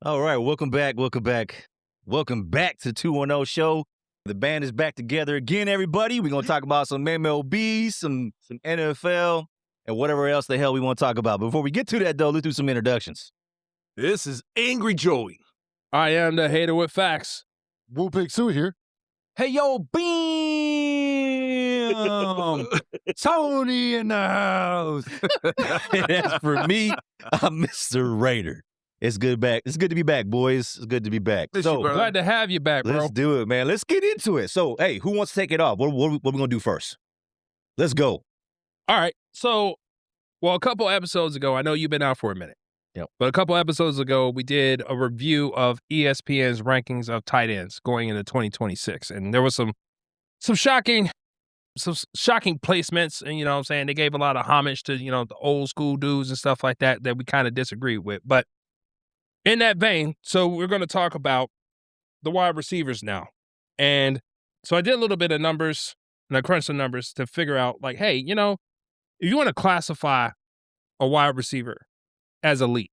All right, welcome back. Welcome back to 210 Show. The band is back together again, everybody. We're going to talk about some MLB, some NFL, and whatever else the hell we want to talk about. Before we get to that, though, let's do some introductions. This is Angry Joey. I am the hater with facts. Wu Pig Sue here. Hey, yo, bam! Tony in the house. And as for me, I'm Mr. Raider. It's good to be back, boys. It's good to be back. So Glad to have you back, bro. let's do it, man. Let's get into it. So, hey, who wants to take it off? What we going to do first? Let's go. All right. So, a couple episodes ago, I know you've been out for a minute. Yep. But a couple episodes ago, we did a review of ESPN's rankings of tight ends going into 2026. And there was some shocking placements. And, you know what I'm saying? They gave a lot of homage to, the old school dudes and stuff like that we kind of disagreed with. But in that vein, so we're going to talk about the wide receivers now. And so I did a little bit of numbers, and I crunched the numbers to figure out, like, hey, if you want to classify a wide receiver as elite,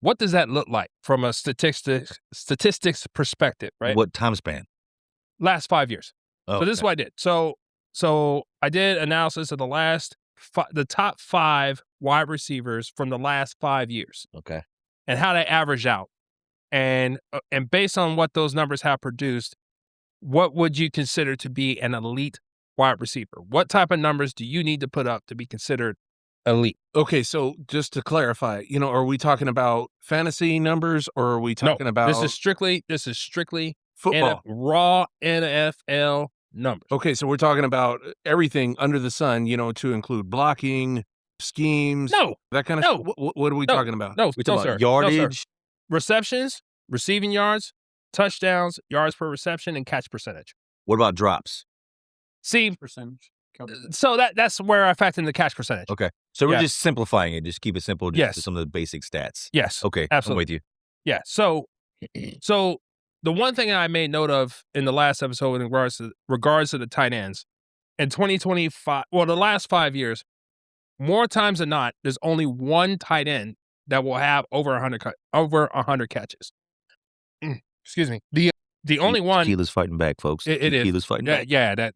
what does that look like from a statistics perspective, right? What time span? Last 5 years. Oh, So this is what I did. So I did analysis of the top 5 wide receivers from the last 5 years. Okay. And how they average out. And based on what those numbers have produced, what would you consider to be an elite wide receiver? What type of numbers do you need to put up to be considered elite? Okay, so just to clarify, are we talking about fantasy numbers or are we talking about This is strictly football? Raw NFL numbers. Okay, so we're talking about everything under the sun, to include blocking, schemes, that kind of No. stuff. What are we talking about? No, We talking sir. about yardage. No, sir. Receptions, receiving yards, touchdowns, yards per reception, and catch percentage. What about drops? See, Percentage. so that's where I factor in the catch percentage. Okay. So we're Yeah. just simplifying it. Just keep it simple. Just Yes. to some of the basic stats. Yes. Okay. Absolutely. I'm with you. Yeah. So the one thing I made note of in the last episode in regards to the tight ends in 2025, the last 5 years, more times than not, there's only one tight end that will have over 100 catches. Excuse me. The only one. Tequila's fighting back, folks. It is. Tequila's fighting back. Yeah. That.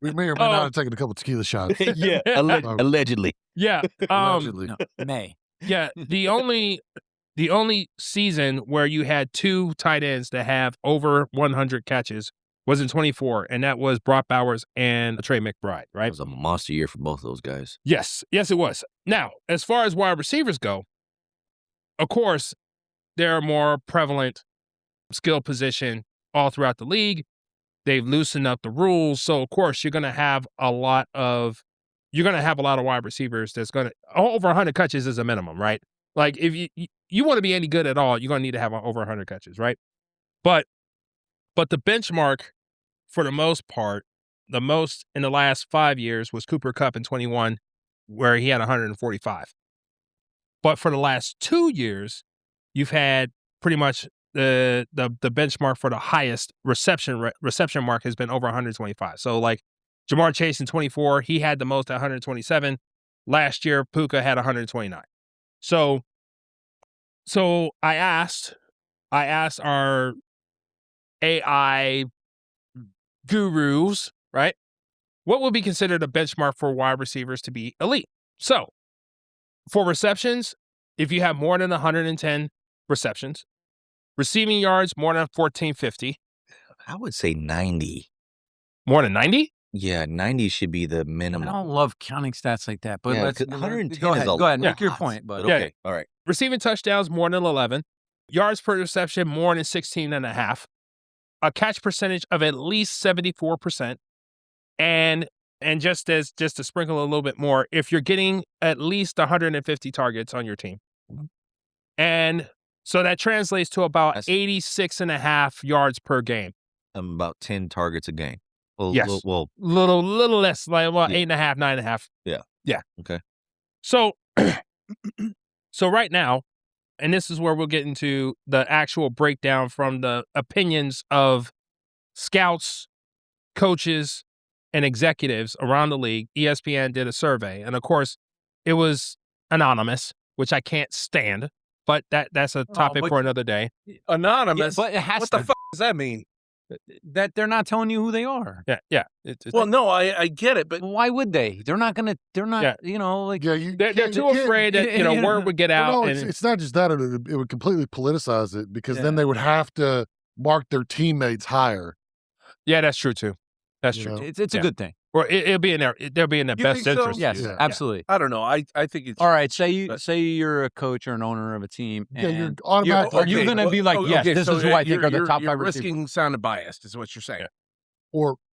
We may or may not have taken a couple tequila shots. Yeah. Allegedly. Yeah. Allegedly. No, May. Yeah. The only season where you had 2 tight ends that have over 100 catches was in 24, and that was Brock Bowers and Trey McBride, right? It was a monster year for both of those guys. Yes, it was. Now, as far as wide receivers go, of course, there are more prevalent skill position all throughout the league. They've loosened up the rules, so of course you're going to have a lot of wide receivers that's going to over 100 catches is a minimum, right? Like if you want to be any good at all, you're going to need to have over 100 catches, right? But the benchmark for the most part, the most in the last 5 years was Cooper Kupp in 21, where he had 145. But for the last 2 years, you've had pretty much the benchmark for the highest reception mark has been over 125. So like Jamar Chase in 24, he had the most at 127. Last year, Puka had 129. So I asked our AI gurus, right? What would be considered a benchmark for wide receivers to be elite? So, for receptions, if you have more than 110 receptions, receiving yards more than 1,450. I would say 90. More than 90? Yeah, 90 should be the I minimum. don't love counting stats like that, but Yeah, let's 110 go is ahead. a Go ahead, make lot. your point. But But okay. All right. Receiving touchdowns more than 11. Yards per reception more than 16.5. A catch percentage of at least 74%. And just to sprinkle a little bit more, if you're getting at least 150 targets on your team. And so that translates to about 86.5 yards per game. About 10 targets a game. Well, Yes. Well, Little less, like about Yeah. 8.5, 9.5. Yeah. Yeah. Okay. So right now, and this is where we'll get into the actual breakdown from the opinions of scouts, coaches, and executives around the league. ESPN did a survey, and of course, it was anonymous, which I can't stand. But that's a topic for another day. Anonymous. Yeah, but it has what to. the fuck does that mean? That they're not telling you who they are. Yeah. Well, no, I get it, but Why would they? They're not gonna. They're not. Yeah. You know, like Yeah, they're too afraid that word would get out. No, and it's not just that. It would completely politicize it because then they would have to mark their teammates higher. yeah, that's true too. That's You true. know? it's a good thing. Or it'll be in they'll be in their You best think so? interest. Yes, Yeah. absolutely. I don't know. I think it's All right. Say but- you're a coach or an owner of a team. Yeah, you're and automatically. Are you going to be like, yes, this is who I think are the top you're 5 receivers? risking sounding biased, is what you're saying.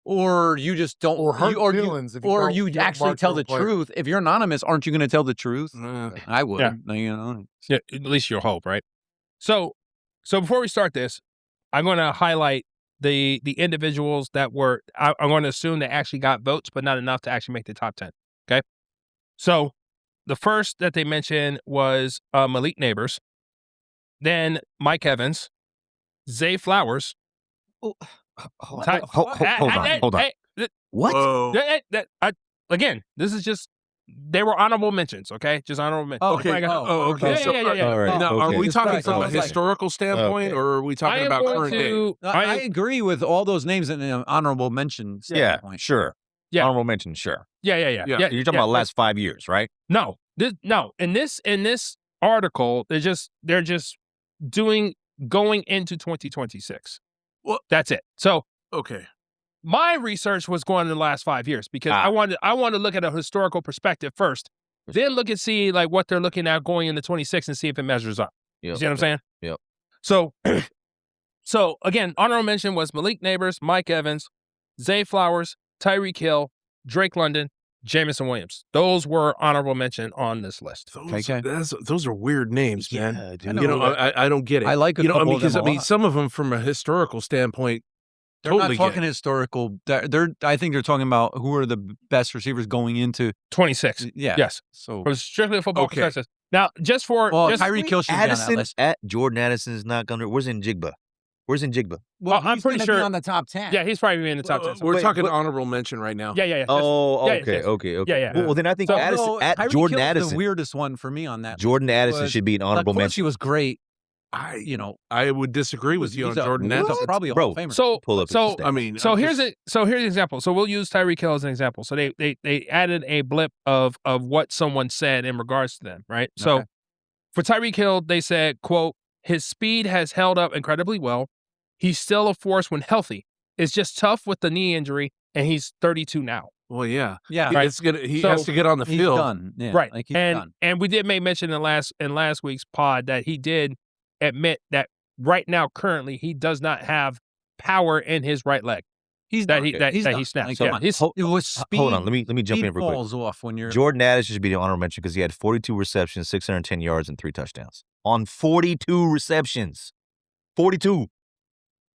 Or you just don't, or hurt or feelings if or don't you get actually marked tell on the player. truth. If you're anonymous, aren't you going to tell the truth? I would. Yeah. You know. Yeah, at least you'll hope, right? So before we start this, I'm going to highlight the individuals that were. I'm going to assume they actually got votes, but not enough to actually make the top 10. Okay. So the first that they mentioned was Malik Neighbors, then Mike Evans, Zay Flowers. Hold Ty- on. Hey, What? Whoa. again, this is just they were honorable mentions. Okay, just honorable mentions. Oh, Okay. I got- Okay. Yeah, So, yeah. All right. Now, are okay. we talking Right, from so a it's like- historical standpoint, Okay. or are we I talking am about going current day? to. I agree with all those names in the honorable mentions. Yeah, standpoint. sure. Yeah. Honorable mention, sure. Yeah. Yeah. You're talking about the last 5 years, right? No, in this article, they're just going into 2026. Well- That's it. So Okay. my research was going in the last 5 years because I wanted to look at a historical perspective first, then look and see like what they're looking at going into 26 and see if it measures up. You see what I'm saying? Yep. So again, honorable mention was Malik Neighbors, Mike Evans, Zay Flowers, Tyreek Hill, Drake London, Jamison Williams. Those were honorable mention on this list. Those are weird names, man. Yeah, dude. I You know, know. I don't get it. I like a couple of because them a lot. some of them from a historical standpoint, They're totally not get talking it. historical. I think they're talking about who are the best receivers going into. 26. Yeah. Yes. So, From strictly a football Okay. perspective. Now, just for well, just, Tyreek Hill should be on that Addison list. Jordan Addison's not going to. Where's Njigba? Well, I'm he's pretty gonna sure- be on the top 10. yeah, he's probably in the top 10. We're Wait, talking but- honorable mention right now. Yeah. Just- Oh, yeah, okay, yes. okay. Yeah. Well, then I think So- Addison, Tyreek Jordan Hill's Addison. the weirdest one for me on that. Jordan Addison was- should be an honorable Of course, mention. he was great. I You know, I would disagree with you on he's a- Jordan he's a- Addison. probably a Bro, Hall of Famer. So Pull up his so stats. I mean, so I'm here's just- an example. So we'll use Tyreek Hill as an example. So they added a blip of what someone said in regards to them, right? So Okay. for Tyreek Hill, they said, quote, his speed has held up incredibly well. He's still a force when healthy. It's just tough with the knee injury, and he's 32 now. Well, yeah, Yeah, He So- has to get on the he's field. done. Yeah, Right. Like he's and done. and we did make mention in last week's pod that he did admit that right now, currently, he does not have power in his right leg. He's that done. he that, He's that done. he snapped. Like, Yeah, come on. he's- It was speed. Hold on, let me jump speed in real quick. falls off when you're. Jordan Addison should be the honorable mention because he had 42 receptions, 610 yards, and 3 touchdowns on 42 receptions. 42.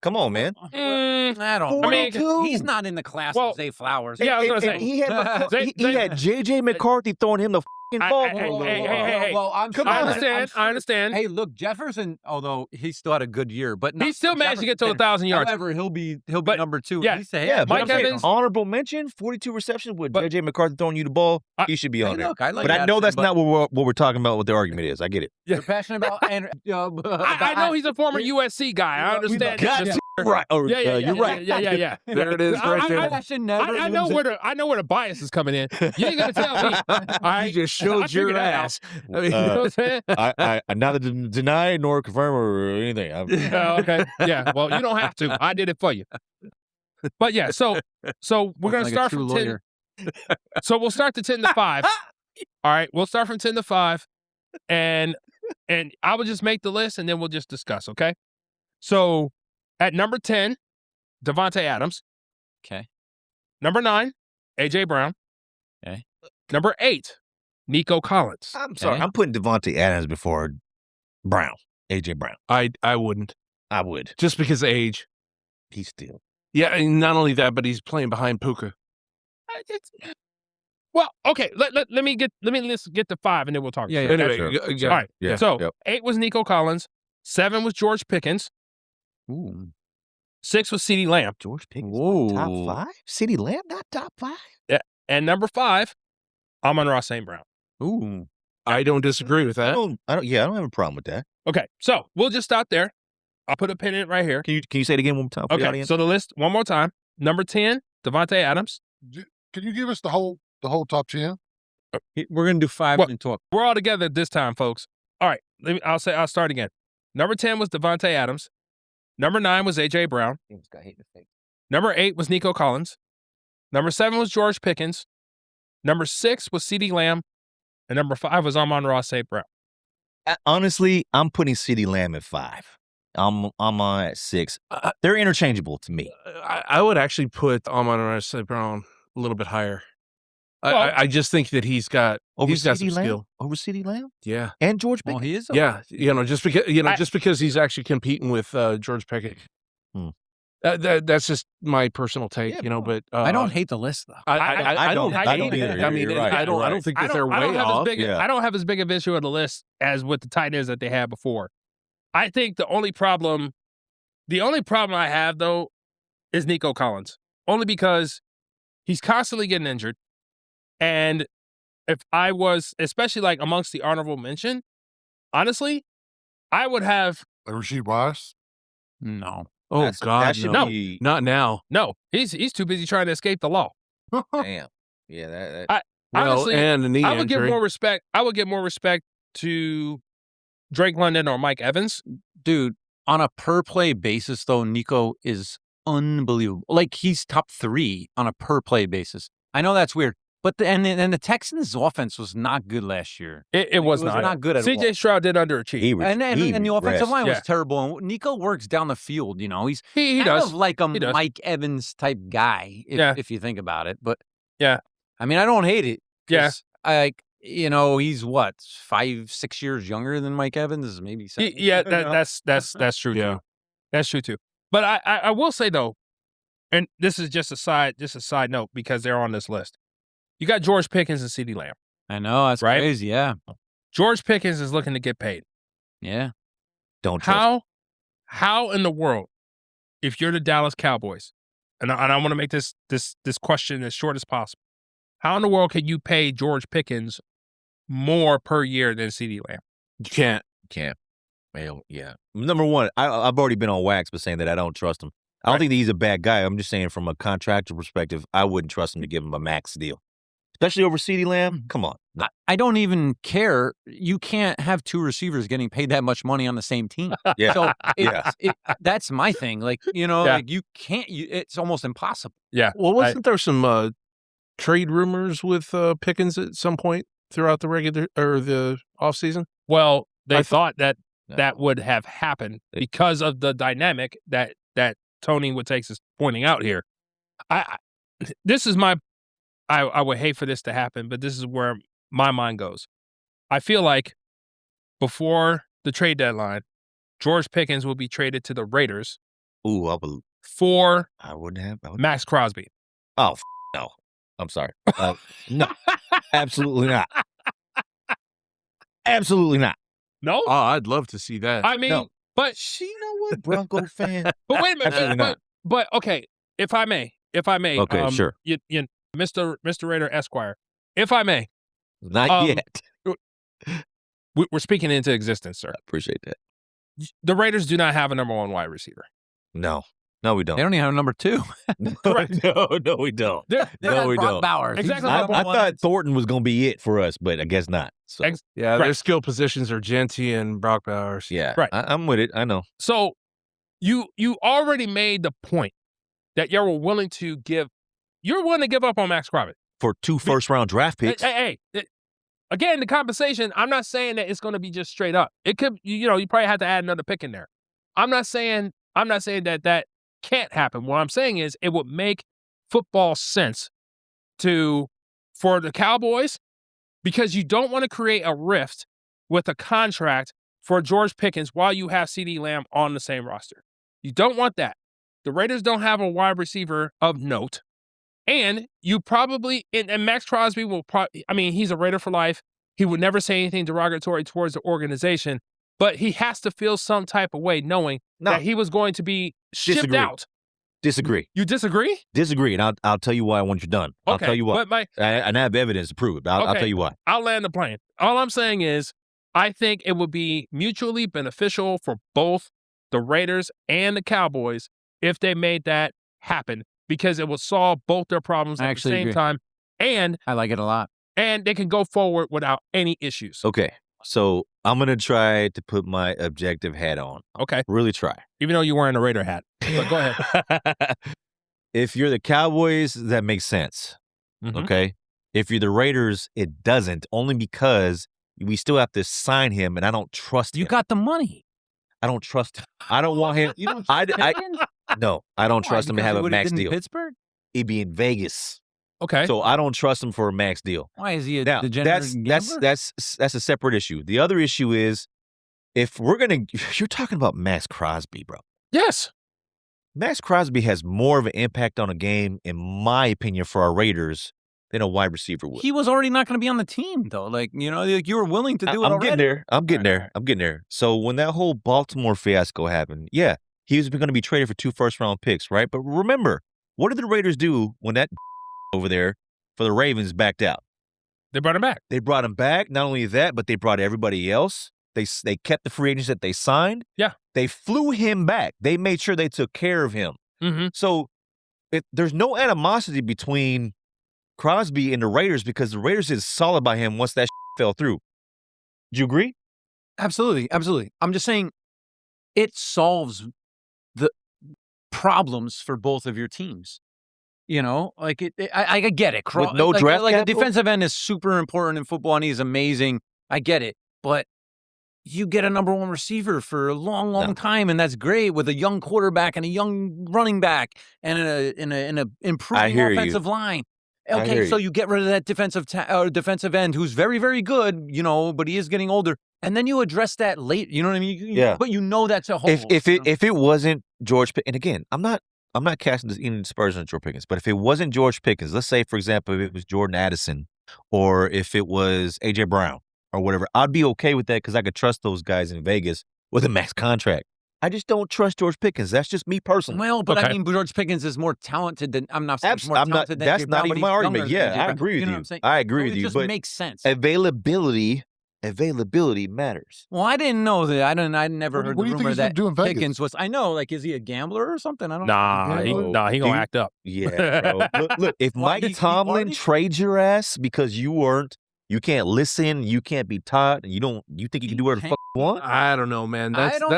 Come on, man. I don't. I mean, 42. he's not in the class Well, of Zay Flowers. yeah, I was And- gonna and say. he had Zay- he had JJ McCarthy throwing him the ball. Hey. Well, I'm Come sure- on, I'm I understand. Hey, look, Jefferson. Although he still had a good year, but He still managed to get to 1,000 yards. However, he'll be But- number 2. yeah, At least they Yeah, have. but Mike I'm saying Evans- honorable mention, 42 receptions with But- JJ McCarthy throwing you the ball. I- He should be Hey, on there. look, I like But I know Addison, that's but not what we're talking about. What the argument is. I get it. You're passionate about. And I know he's a former USC guy. I understand. got that. Right. Or, Yeah, you're right. Yeah. There it is, I- right I- there. I know where the bias is coming in. You ain't gonna tell me. All right? You just I showed figured your that out. ass. I mean, You know what I'm saying? I neither deny nor confirm or anything. Oh, okay. Yeah. Well, you don't have to. I did it for you. But yeah, so we're gonna Like a start true from 10. lawyer. So we'll start to 10 to 5. All right, we'll start from 10 to 5, and I will just make the list, and then we'll just discuss. Okay. So at number 10, Devontae Adams. Okay. Number 9, AJ Brown. Okay. Number 8, Nico Collins. I'm sorry. Okay. I'm putting Devontae Adams before Brown. AJ Brown. I wouldn't, I would. just because of age. He's still. Yeah, and not only that, but he's playing behind Puka. Well, okay. Let me get to 5, and then we'll talk. Yeah, yeah. Anyway, sure. yeah. All right. Yeah. So Yep. 8 was Nico Collins. 7 was George Pickens. Ooh. 6 was CeeDee Lamb. George Pickens. Whoa. Top 5? CeeDee Lamb, not top 5. And number 5, Amon-Ra St. Brown. Ooh. I don't disagree with I that. don't have a problem with that. Okay, so we'll just stop there. I'll put a pin in it right here. Can you say it again one more time for the Okay, audience? so the list one more time. Number 10, Devontae Adams. Can you give us the whole top 10? We're going to do 5 Well- and talk. We're all together this time, folks. All right, I'll start again. Number 10 was Devontae Adams. Number 9 was A.J. Brown. Number 8 was Nico Collins. Number 7 was George Pickens. Number 6 was CeeDee Lamb. And number 5 was Amon-Ra St. Brown. Honestly, I'm putting CeeDee Lamb at 5. I'm on at 6. They're interchangeable to me. I would actually put Amon-Ra St. Brown a little bit higher. Well- I just think that he's got some CeeDee Lamb? skill. Over CeeDee Lamb? Yeah. And George Well, Pickens? he is. Yeah, just because he's actually competing with George Pickens. Hmm. That's just my personal take, Yeah, but I don't hate the list, though. I don't I don't hate it. either. I mean, You're right. I don't think that they're I don't way have off. I don't have as big of an issue with the list as with the tight ends that they had before. I think the only problem I have, though, is Nico Collins. Only because he's constantly getting injured. And if I was, especially like amongst the honorable mention, honestly, I would have, Like Rasheed Rice? No. Oh That God, should no, be- not now. no, he's too busy trying to escape the law. Damn. Yeah, that Well, Honestly, and the knee I would give injury. more respect. I would give more respect to Drake London or Mike Evans. Dude, on a per play basis, though, Nico is unbelievable. Like, he's top 3 on a per play basis. I know that's weird. But the Texans' offense was not good last year. It was It was not. not good at all. CJ Stroud did underachieve. he And the offensive regressed. line was Yeah. terrible. And Nico works down the field, you know. He's He kind does. of like a He does. Mike Evans type guy, if you think about it. But Yeah. I mean, I don't hate it. Yeah. 'Cause he's what, 5-6 years younger than Mike Evans, maybe 7. Yeah, that's true Yeah. too. That's true too. But I will say though, and this is just a side note because they're on this list. You got George Pickens and CeeDee Lamb. I know, that's Right? crazy. Yeah, George Pickens is looking to get paid. yeah. Don't trust How in the world, if you're the Dallas Cowboys, and I want to make this question as short as possible, how in the world can you pay George Pickens more per year than CeeDee Lamb? You can't. Can't. Well, yeah. Number one, I've already been on wax for saying that I don't trust him. I don't Right. think that he's a bad guy. I'm just saying from a contractual perspective, I wouldn't trust him to give him a max deal. Especially over CeeDee Lamb. Come on. No. I don't even care. You can't have 2 receivers getting paid that much money on the same team. Yeah. So Yeah. that's my thing. Like, Yeah. like you can't. It's almost impossible. Yeah. Well, wasn't there some trade rumors with Pickens at some point throughout the regular or the offseason? Well, they I thought that No. that would have happened because of the dynamic that Tony Woodtakes is pointing out here. This is my I would hate for this to happen, but this is where my mind goes. I feel like before the trade deadline, George Pickens will be traded to the Raiders Ooh, for I wouldn't have. Max Crosby. Oh, no. I'm sorry. No. Absolutely not. Absolutely not. No, Oh, I'd love to see that. I mean, no. but You know what, Bronco fan? but wait a minute, Absolutely not. but okay, if I may, Okay, sure. you, Mr. Raider Esquire, if I may, Not yet. we're speaking into existence, sir. I appreciate that. The Raiders do not have a number 1 wide receiver. No. No, we They don't. don't even have number 2. Correct. No, we don't. They're- No, we Brock don't. Bowers. He's Exactly. the I number one. thought Thornton was going to be it for us, but I guess not. So, Ex- yeah, Right. their skill positions are Genty and Brock Bowers. yeah. Right. I'm with it. I know. So you already made the point that you're willing to give up on Max Crosby. For 2 first-round draft picks. Hey, again, the compensation, I'm not saying that it's going to be just straight up. It could, you probably have to add another pick in there. I'm not saying that can't happen. What I'm saying is it would make football sense for the Cowboys, because you don't want to create a rift with a contract for George Pickens while you have CeeDee Lamb on the same roster. You don't want that. The Raiders don't have a wide receiver of note. And you probably, and Max Crosby will probably, I mean, he's a Raider for life. He would never say anything derogatory towards the organization, but he has to feel some type of way knowing No. that he was going to be shipped Disagree. out. Disagree. You disagree? Disagree, and I'll tell you why once you're done. I'll tell you why. But and I have evidence to prove it, but I'll tell you why. I'll land the plane. All I'm saying is I think it would be mutually beneficial for both the Raiders and the Cowboys if they made that happen because it will solve both their problems at the same time. And I like it a lot. And they can go forward without any issues. Okay. So I'm going to try to put my objective hat on. Okay. Really try. Even though you're wearing a Raider hat. But go ahead. If you're the Cowboys, that makes sense. Mhm. Okay. If you're the Raiders, it doesn't. Only because we still have to sign him, and I don't trust him. You got the money. I don't trust him. I don't want him. You don't No, I don't Why? trust him to Because have he a would've max been in deal. Pittsburgh? He'd be in Vegas. Okay. So I don't trust him for a max deal. Why is he a Now, degenerate gambler? that's a separate issue. The other issue is if you're talking about Max Crosby, bro. Yes. Max Crosby has more of an impact on a game, in my opinion, for our Raiders than a wide receiver would. He was already not going to be on the team, though. Like, you know, like you were willing to do it I'm already. getting there. So when that whole Baltimore fiasco happened, yeah, he was going to be traded for 2 first-round picks, right? But remember, what did the Raiders do when that over there for the Ravens backed out? They brought him back. They brought him back. Not only that, but they brought everybody else. They kept the free agents that they signed. Yeah. They flew him back. They made sure they took care of him. Mm-hmm. So there's no animosity between Crosby and the Raiders because the Raiders is solid by him once that fell through. Do you agree? Absolutely. Absolutely. I'm just saying it solves the problems for both of your teams. You know, like I get it. With no draft like a capital? defensive end is super important in football and he's amazing. I get it. But you get a number 1 receiver for a long time, and that's great with a young quarterback and a young running back and an improving offensive line. Okay, so you get rid of that defensive end who's very, very good, you know, but he is getting older, and then you address that late. You know what I mean? Yeah. But you know that's a hole. If it wasn't George Pickens, and again, I'm not casting any dispersion on George Pickens, but if it wasn't George Pickens, let's say, for example, if it was Jordan Addison or if it was A.J. Brown or whatever, I'd be okay with that because I could trust those guys in Vegas with a max contract. I just don't trust George Pickens. That's just me personally. Well, but I mean, George Pickens is more talented than I'm not saying more talented than that's not even my argument. Yeah, I agree with you. I agree with you. It just makes sense. Availability matters. Well, I didn't know that. I never heard the rumor that Pickens was. I know, like, is he a gambler or something? I don't know. Nah, he gonna act up. Yeah, bro. Look, if Mike Tomlin trades your ass because you can't listen, you can't be taught, and you think you can do whatever the fuck you want? I don't know, man. That's kind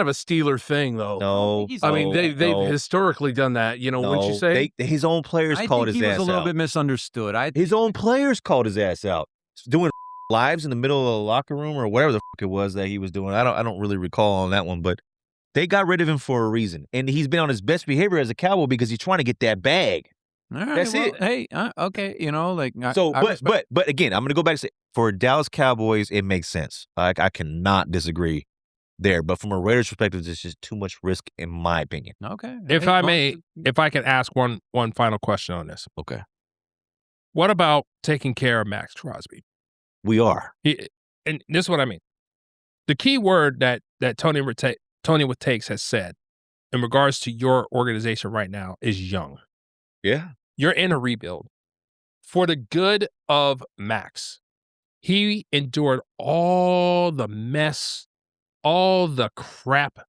of a Steeler thing, though. No, I mean they've historically done that. You know, wouldn't you say? His own players called his ass out. I think he was a little bit misunderstood. His own players called his ass out, doing lives in the middle of the locker room or whatever the fuck it was that he was doing. I don't really recall on that one, but they got rid of him for a reason, and he's been on his best behavior as a Cowboy because he's trying to get that bag. All right, That's it. Hey, okay, you know, like but again, I'm gonna go back and say for Dallas Cowboys, it makes sense. Like I cannot disagree there, but from a Raiders perspective, there's just too much risk in my opinion. Okay. If I can ask one final question on this. Okay. What about taking care of Max Crosby? We are. And this is what I mean. The key word that Tony with Takes has said in regards to your organization right now is young. Yeah. You're in a rebuild. For the good of Max, he endured all the mess, all the crap,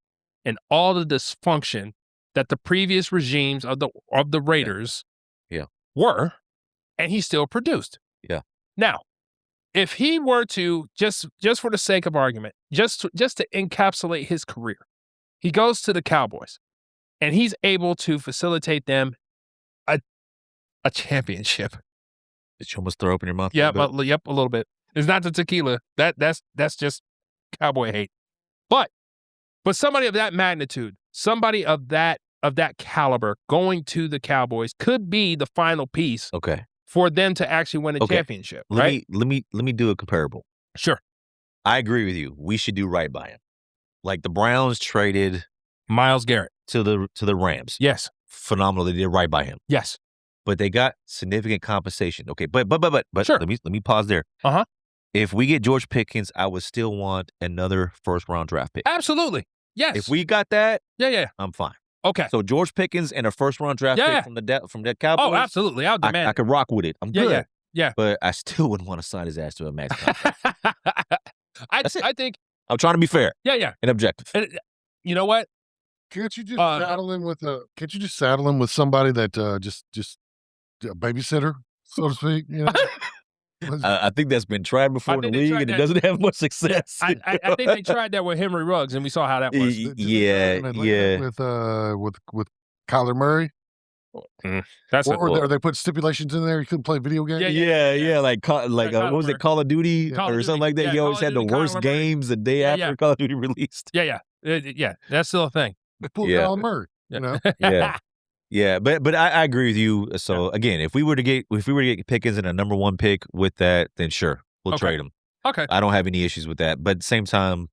and all the dysfunction that the previous regimes of the Raiders were, and he still produced. Yeah. Now, if he were to, just for the sake of argument, just to encapsulate his career, he goes to the Cowboys, and he's able to facilitate them a championship. Did you almost throw up in your mouth? Yeah, a little bit. It's not the tequila. That's just Cowboy hate. But somebody of that magnitude, somebody of that caliber going to the Cowboys could be the final piece. Okay. For them to actually win a championship, right? Let me do a comparable. Sure. I agree with you. We should do right by him. Like the Browns traded Myles Garrett to the Rams. Yes. Phenomenal. They did right by him. Yes. But they got significant compensation. Okay, but sure. let me pause there. Uh-huh. If we get George Pickens, I would still want another first round draft pick. Absolutely. Yes. If we got that, yeah, I'm fine. Okay. So George Pickens and a first-round draft Yeah. pick from the Cowboys. Oh, absolutely. I'll demand I could rock with it. I'm good. Yeah. But I still wouldn't want to sign his ass to a max contract. That's it. I think. I'm trying to be fair. Yeah. And objective. And, you know what? Can't you just saddle him with somebody that just a babysitter, so to speak? You know? I think that's been tried before in the league, and it doesn't have much success. I think they tried that with Henry Ruggs, and we saw how that was. Yeah. With Kyler Murray. That's or they put stipulations in there. You couldn't play video games. Yeah. Like what was it, Call of Duty or something like that? Yeah, He always had the worst games the day after Call of Duty released. Yeah. That's still a thing. Kyler Murray. You know. Yeah, but I agree with you. So again, if we were to get Pickens in a number 1 pick with that, then sure, we'll trade him. Okay. I don't have any issues with that. But at the same time,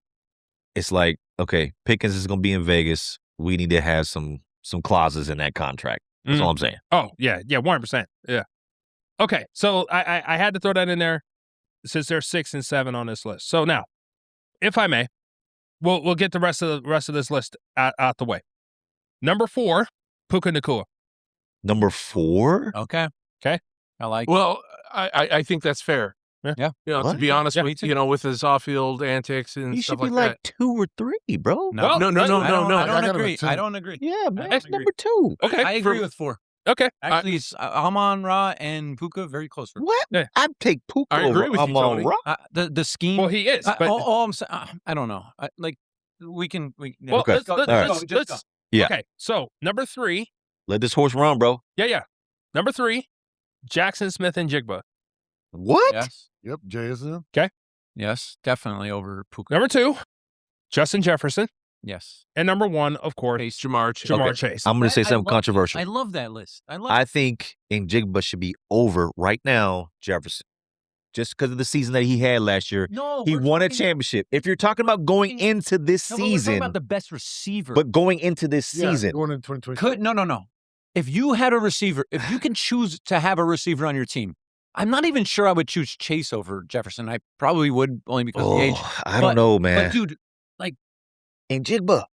it's like, okay, Pickens is going to be in Vegas. We need to have some clauses in that contract. That's all I'm saying. Oh, yeah, 100%. Yeah. Okay, so I had to throw that in there since there's 6 and 7 on this list. So now, if I may, we'll get the rest of this list out the way. Number 4, Puka Nacua. Number 4? Okay. I like. Well, I think that's fair. Yeah. You know, to be honest with you, with his off-field antics and He stuff should be like like 2 or 3, bro. No. I don't agree. agree. I don't agree. Yeah, man, I it's number 2. Okay. I agree with 4. Okay. Actually, Amon-Ra and Puka very close. What? Yeah. I'd take Puka I over agree with you, Tony. Amon-Ra. The scheme. Well, he is. But all I'm saying, I don't know. We can. well, Okay. let's Yeah. Okay. So number 3. Let this horse run, bro. Yeah. Number 3, Jackson Smith and Jigba. What? Yes. Yep, JSN. Yes, definitely over Puka. Number 2, Justin Jefferson. Yes. And number 1, of course, Jamar Chase. Jamar Okay. Chase. I'm going to say I something love- controversial. I love that list. I think Njigba should be over right now Jefferson. Just because of the season that he had last year. No, He won a championship. If you're talking about going into this No, but we're talking season, about the best receiver. but going into this season, going into 2020. No. If you had a receiver, if you can choose to have a receiver on your team, I'm not even sure I would choose Chase over Jefferson. I probably would only because of the age. I don't know, man. But dude, Njigba.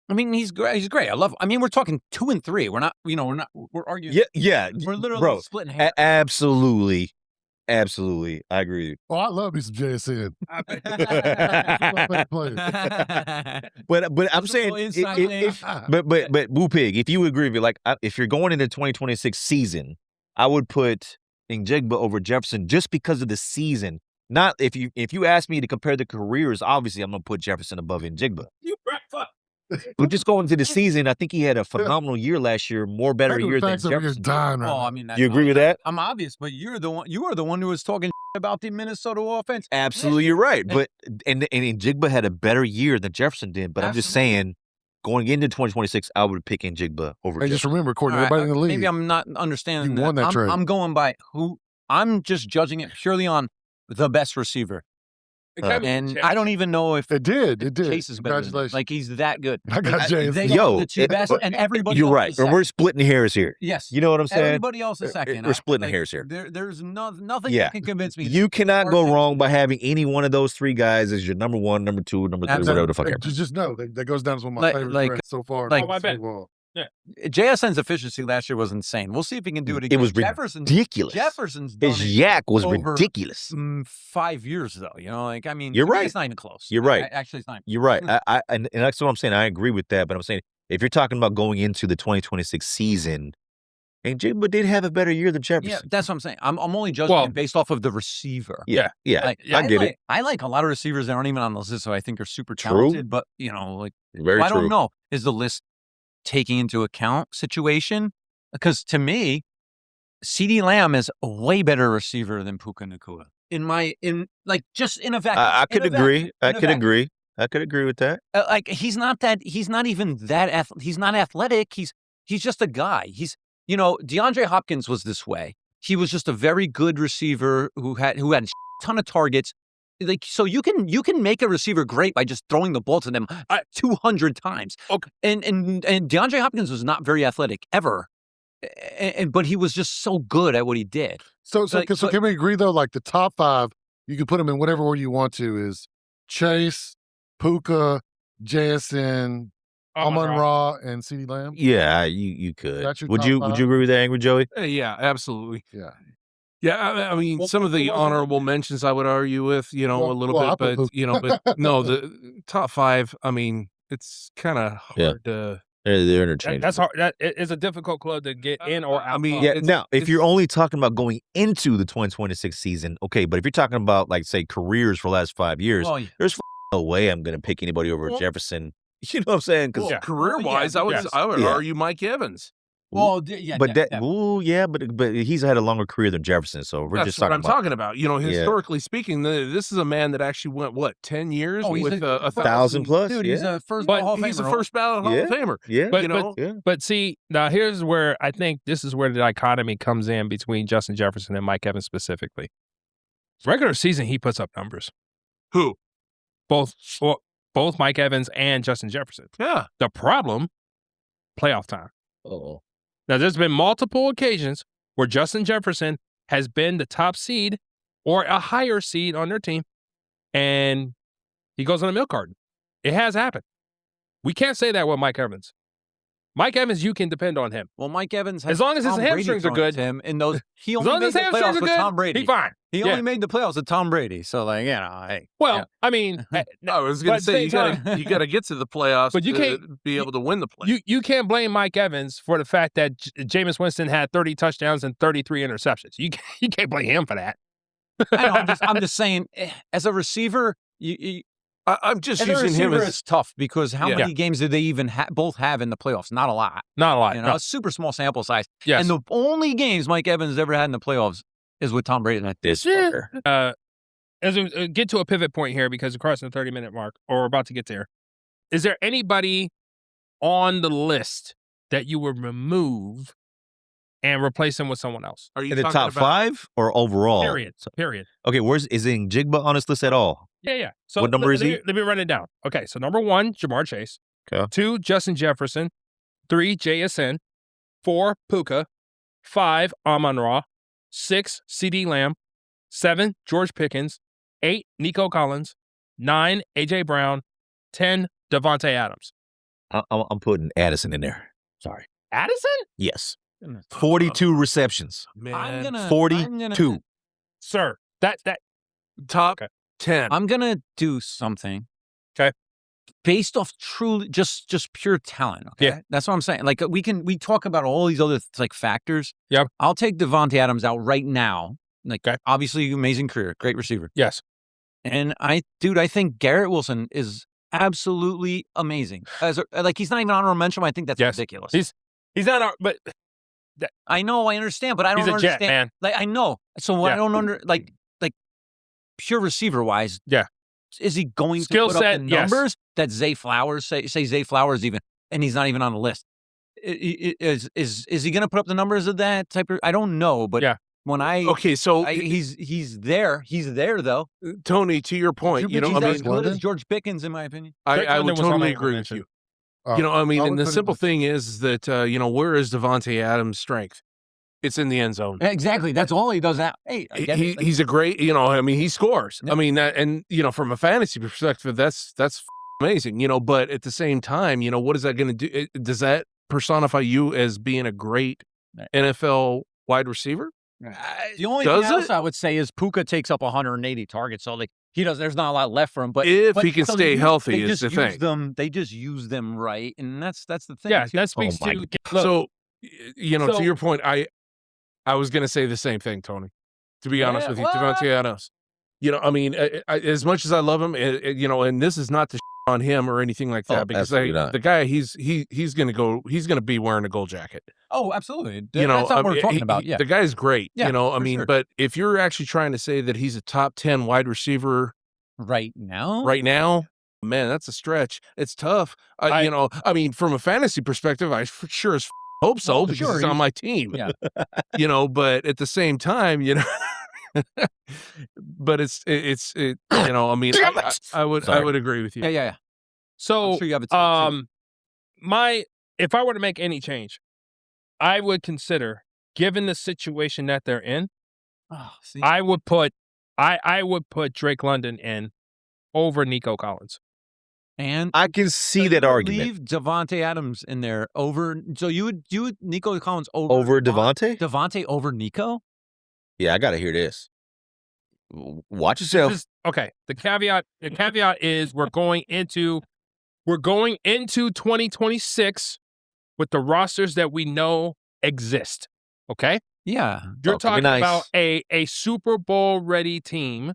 I mean, he's great. He's great. I love. I mean, we're talking 2 and 3. We're not. We're arguing. Yeah. We're literally bro, splitting hairs. Absolutely. I agree with you. Oh, I love me some JSN. But I'm saying, but Boo Pig, if you agree with me, if you're going into the 2026 season, I would put Njigba over Jefferson just because of the season. Not if you ask me to compare the careers, obviously I'm gonna put Jefferson above Njigba. You fuck. But just going into the season, I think he had a phenomenal year last year, more better year than Jefferson. I mean, You agree with that? I'm obvious, but you are the one who was talking about the Minnesota offense. Absolutely, you're right. But and Njigba had a better year than Jefferson did. But I'm just saying, going into 2026, I would pick Njigba over. Hey, just Jefferson. remember, according to everybody in the league, Maybe I'm not understanding. You won that trade. I'm going by who. I'm just judging it purely on the best receiver. And I don't even know if it did. Chase is better. Congratulations. Like he's that good. I got James. They got the 2 best, and everybody. You're else right. is And second. we're splitting hairs here. Yes. You know what I'm saying? Everybody else is second. We're splitting hairs here. There's nothing that can convince me. You cannot go wrong by having any one of those 3 guys as your number 1, number 2, number 3, whatever the fuck. Just know that goes down as one of my favorite trades so far. my bad. JSN's efficiency last year was insane. We'll see if he can do it again. It was ridiculous. Jefferson's done His yak was over, ridiculous. 5 years though. I mean, You're right. It's not even close. You're right. Actually, it's not. You're right. And that's what I'm saying. I agree with that. But I'm saying if you're talking about going into the 2026 season, and Jigba did have a better year than Jefferson. Yeah, that's what I'm saying. I'm only judging it based off of the receiver. Yeah. I get it. I like a lot of receivers that aren't even on the list, so I think are super talented. But very I true. don't know. Is the list taking into account situation? Because to me, CeeDee Lamb is a way better receiver than Puka Nacua. Just in a vacuum. I could agree. I could agree with that. He's not even that he's not athletic. He's just a guy. DeAndre Hopkins was this way. He was just a very good receiver who had a ton of targets. So you can make a receiver great by just throwing the ball to them 200 times. Okay. And DeAndre Hopkins was not very athletic ever, but he was just so good at what he did. So can we agree though? Like the top 5, you can put them in whatever order you want to. Is Chase, Puka, JSN, Amon-Ra and CeeDee Lamb. Yeah, you could. That's your Would top you five? agree with that, Angry Joey? Yeah, absolutely. Yeah. Yeah, I mean, Well, some of the wasn't- honorable mentions I would argue with, a little I bit, put but but no, the top 5. I mean, it's kind of hard to. They're interchangeable. That's hard. That is a difficult club to get in or out. I mean, Yeah. it's- Now, if you're it's- only talking about going into the 2026 season, okay. But if you're talking about like say careers for the last 5 years, Oh, yeah. there's no way I'm going to pick anybody over Jefferson. You know what I'm saying? Because Well, career-wise, I would Yeah. argue Mike Evans. Well, yeah, but that, definitely. but he's had a longer career than Jefferson. So we're That's just what talking I'm about talking about. Historically speaking, this is a man that actually went 10 years Oh, he's with a 1,000 plus. Dude, yeah. he's a first But Hall of He's a Famer. first ballot Hall of Famer. yeah. But- yeah. But see, now here's where I think this is where the dichotomy comes in between Justin Jefferson and Mike Evans specifically. Regular season, he puts up numbers. Who? Both Mike Evans and Justin Jefferson. Yeah. The problem, playoff time. Oh. Now, there's been multiple occasions where Justin Jefferson has been the top seed or a higher seed on their team, and he goes on a milk carton. It has happened. We can't say that with Mike Evans. Mike Evans, you can depend on him. Well, Mike Evans has As long as his Tom Brady hamstrings are thrown good. to him in those. He As only long made as the his playoffs hamstrings are with good, Tom Brady. he's fine. He Yeah. only made the playoffs with Tom Brady. So, like, hey. Well, yeah. I mean, I was going but to say at the same you got to get to the playoffs, But you to can't- be able to win the playoffs. you can't blame Mike Evans for the fact that Jameis Winston had 30 touchdowns and 33 interceptions. You can't blame him for that. I know, I'm just saying, as a receiver, I'm just as a using him receiver, as it's tough because how Yeah. many games did they even both have in the playoffs? Not a lot. Not a lot. You know, No. a super small sample size. Yes. And the only games Mike Evans ever had in the playoffs is with Tom Brady. This Yeah. fucker. As we get to a pivot point here because we're crossing the 30-minute mark, or we're about to get there, is there anybody on the list that you would remove and replace him with someone else? Are you In the talking top about- 5 or overall? Period. Period. Okay, is Jigba on this list at all? Yeah. So What number is he? Let me run it down. Okay, so number 1, Jamar Chase. Okay. 2, Justin Jefferson. 3, JSN. 4, Puka. 5, Amon-Ra. 6, CD Lamb. 7, George Pickens. 8, Nico Collins. 9, AJ Brown. 10, Devontae Adams. I'm putting Addison in there. Sorry. Addison? Yes. 42 receptions. Man, I'm gonna 42. Sir, that top Okay. 10. I'm gonna do something. Okay. Based off truly just pure talent. Okay. Yeah. That's what I'm saying. Like we talk about all these other like factors. Yep. I'll take Devontae Adams out right now. Like Okay. obviously amazing career, great receiver. yes. And I think Garrett Wilson is absolutely amazing. Like he's not even honorable mention. I think that's Yes. ridiculous. He's not our, but I know, I understand, but I don't he's a jet, understand. man. Like I know. So what Yeah. I don't like pure receiver wise. Yeah. Is he going Skill to put set, up the yes. numbers that Zay Flowers say Zay Flowers even, and he's not even on the list? Is he going to put up the numbers of that type of? I don't know, but Yeah. when Okay, so he's there. He's there though. Tony, to your point, You know, He's I Drake as mean, good as London? George Pickens, in my opinion. Drake I London would was totally honorable agree with mention. you. Oh, I mean, I and would the put him simple with- thing is that, where is Devontae Adams' strength? It's in the end zone. Exactly. That's all he does now. Hey, I get it. He's a great, I mean, he scores. Yeah. I mean, that, and, from a fantasy perspective, that's amazing, but at the same time, what is that going to do? Does that personify you as being a great NFL wide receiver? The only Does thing else it? I would say is Puka takes up 180 targets, so like he does. There's not a lot left for him. But If but- he can so stay they healthy just is the use thing. them. They just use them right, and that's the thing. Yeah, that speaks my to God. look, So, So- to your point, I was going to say the same thing, Tony, to be honest with you, well, Devontae Adams. I mean, as much as I love him, and this is not to on him or anything like that, Oh, because absolutely not. the guy, he's going to be wearing a gold jacket. Oh, absolutely. That's That's not I what we're mean, talking about. Yeah. The guy's great. Yeah, I for mean, sure. but if you're actually trying to say that he's a top 10 wide receiver Right now. right now, man, that's a stretch. It's tough. I mean, from a fantasy perspective, I for sure as hope so Well, because sure, he's on my team. Yeah. But at the same time, but it's I mean, Damn I it! I would agree with you. Yeah. I'm so sure you have a team, too. if I were to make any change, I would consider, given the situation that they're in, Oh, see? I would put Drake London in over Nico Collins. And I can see that argument. Leave Devontae Adams in there over. So you would Nico Collins Over Devontae? Devontae over Nico? Yeah, I got to hear this. Watch yourself. Okay. The caveat is we're going into 2026 with the rosters that we know exist. Okay? Yeah. You're Talk to me talking nice. about a Super Bowl ready team.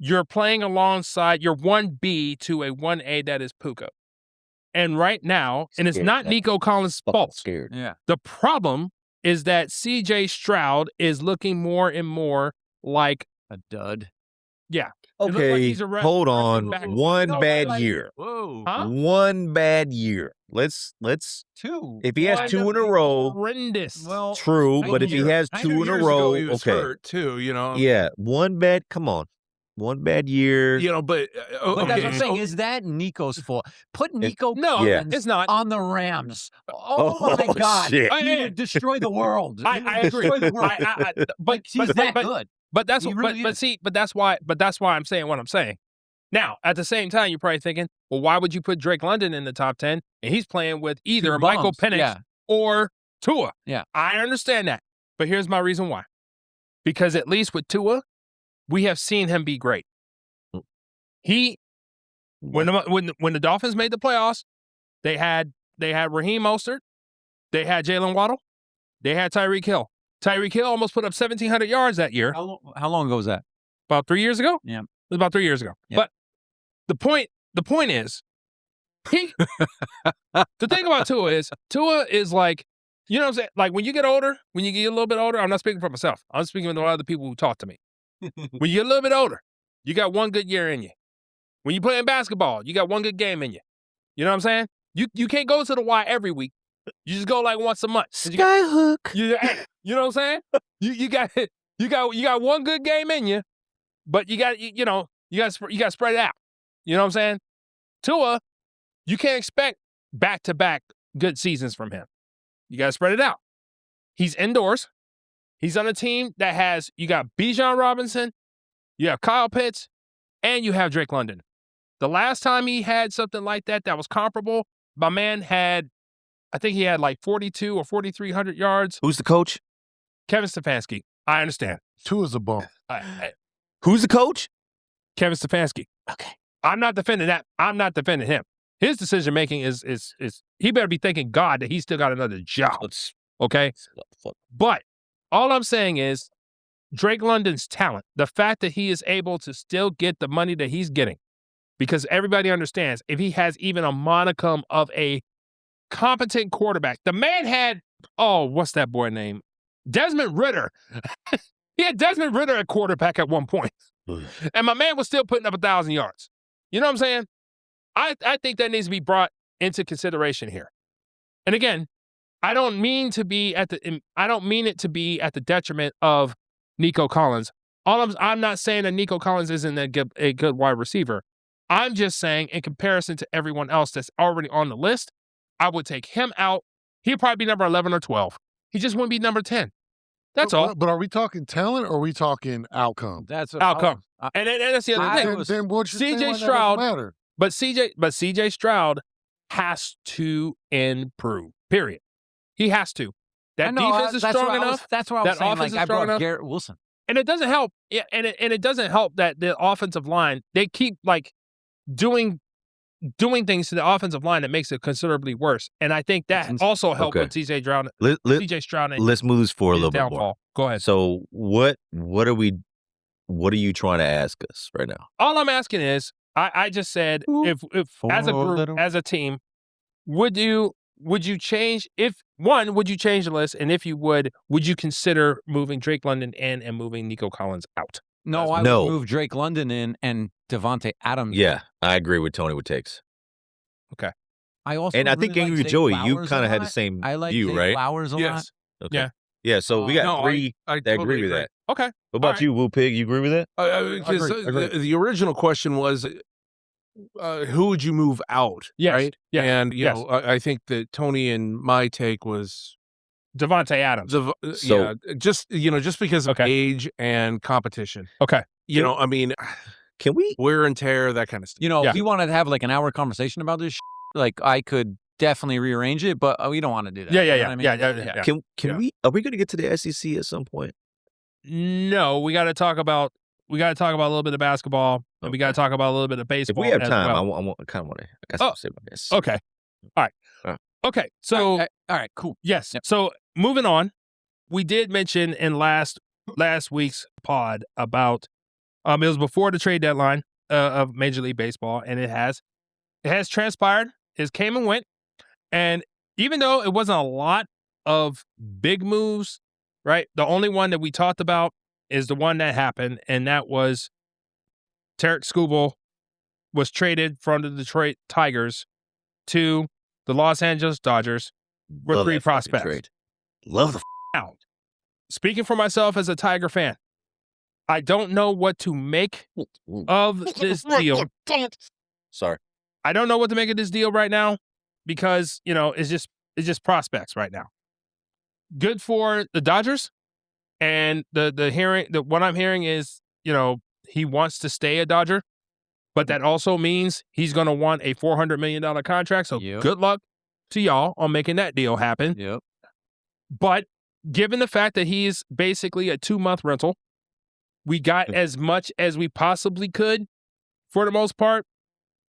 You're playing alongside your 1B to a 1A that is Puka. And right now, and it's Scared. not Nico Collins' fault. Scared. Yeah. The problem is that CJ Stroud is looking more and more like A dud. It looks like Okay, he's a hold on. back. One No, bad like- year. Whoa. Huh? One bad year. Let's. Two. If he has One two in a row, horrendous. Well, true. I But if he hear- has I two know in a years ago row, he was okay. hurt too. Yeah, one bad. Come on, one bad year. But But that's what I'm okay. saying. Is that Nico's fault? Put Nico no, Yeah. Collins it's not. on the Rams. Oh my God. Shit. He would destroy the world. I He would agree. destroy the world. But He's that good. But that's He what, really but is. see, but that's why I'm saying what I'm saying. Now, at the same time, you're probably thinking, well, why would you put Drake London in the top 10? And he's playing with either Two Michael bums. Penix Yeah. or Tua. Yeah. I understand that. But here's my reason why. Because at least with Tua, we have seen him be great. When the Dolphins made the playoffs, they had Raheem Mostert, they had Jalen Waddle, they had Tyreek Hill. Tyreek Hill almost put up 1,700 yards that year. How long ago was that? About 3 years ago? Yeah. It was about 3 years ago. Yeah. But the point is, the thing about Tua is like, you know what I'm saying? Like when you get older, when you get a little bit older, I'm not speaking for myself. I'm speaking with a lot of the people who talk to me. When you get a little bit older, you got one good year in you. When you playing basketball, you got one good game in you. You know what I'm saying? You can't go to the Y every week. You just go like once a month. Skyhook. You know what I'm saying? You got one good game in you, but you got to spread it out. You know what I'm saying? Tua, you can't expect back-to-back good seasons from him. You got to spread it out. He's indoors. He's on a team that you got Bijan Robinson, you have Kyle Pitts, and you have Drake London. The last time he had something like that was comparable, my man I think he had like 42 or 4,300 yards. Who's the coach? Kevin Stefanski. I understand. Two is a bum. Who's the coach? Kevin Stefanski. Okay. I'm not defending that. I'm not defending him. His decision making is he better be thanking God that he's still got another job. Okay. But all I'm saying is Drake London's talent, the fact that he is able to still get the money that he's getting, because everybody understands if he has even a modicum of a competent quarterback, the man had, what's that boy name? Desmond Ridder. He had Desmond Ridder at quarterback at one point. And my man was still putting up 1,000 yards. You know what I'm saying? I think that needs to be brought into consideration here. And again, I don't mean it to be at the detriment of Nico Collins. I'm not saying that Nico Collins isn't a good wide receiver. I'm just saying in comparison to everyone else that's already on the list, I would take him out. He'd probably be number 11 or 12. He just wouldn't be number 10. That's all. But are we talking talent or are we talking outcome? That's Outcome. And that's the other thing. Then what you're saying, CJ why that Stroud- doesn't matter. But CJ Stroud has to improve. Period. He has to. That defense is strong enough. That's what I was That saying. offense Like is I strong brought enough. Garrett Wilson. And it doesn't help. Yeah, and it doesn't help that the offensive line, they keep like doing things to the offensive line that makes it considerably worse. And I think that also helped Okay. with CJ Stroud. CJ Stroud and Let's move this forward a his little bit more. downfall. Go ahead. So what are you trying to ask us right now? All I'm asking is, I just said, if as a group, as a team, would you change would you change the list? And if you would you consider moving Drake London in and moving Nico Collins out? No, I would move Drake London in and Devontae Adams. Yeah, I agree with Tony with takes. I also And I think really you like and Joey, Zay you Flowers kind a of had the lot. same I like view, Zay right? Flowers a lot. Yes. Okay. Yeah. Yeah, so we got No, three I that totally agree with that. Okay. What about right. you, Woo Pig? You agree with that? Because agree. the original question was, who would you move out? Yes. Right. Yes. And Yes. I think that Tony and my take was Devontae Adams. So- just because of Okay. age and competition. Okay. I mean, Can we? wear and tear, that kind of stuff. You know, Yeah. if you wanted to have like an hour conversation about this, like I could definitely rearrange it, but we don't want to do that. Yeah, You yeah, know yeah, what I mean? yeah. Can Yeah. we? Are we going to get to the SEC at some point? No, we got to talk about a little bit of basketball, and we got to talk about a little bit of If baseball. we have as time, well. I kind of want to. I got something to say about this. Okay. All right. Okay. So all right, cool. yes. Yep. So moving on, we did mention in last week's pod about it was before the trade deadline of Major League Baseball, and it has transpired. It came and went, and even though it wasn't a lot of big moves, right? The only one that we talked about is the one that happened, and that was Tarek Skubal was traded from the Detroit Tigers to the Los Angeles Dodgers with Love 3 that fucking prospects. trade. Love the Now, speaking for myself as a Tiger fan, I don't know what to make of this deal. Sorry. I don't know what to make of this deal right now because, it's just prospects right now. Good for the Dodgers. And what I'm hearing is, he wants to stay a Dodger, but that also means he's going to want a $400 million contract. So Yep. good luck to y'all on making that deal happen. Yep. But given the fact that he's basically a 2-month rental, we got as much as we possibly could for the most part.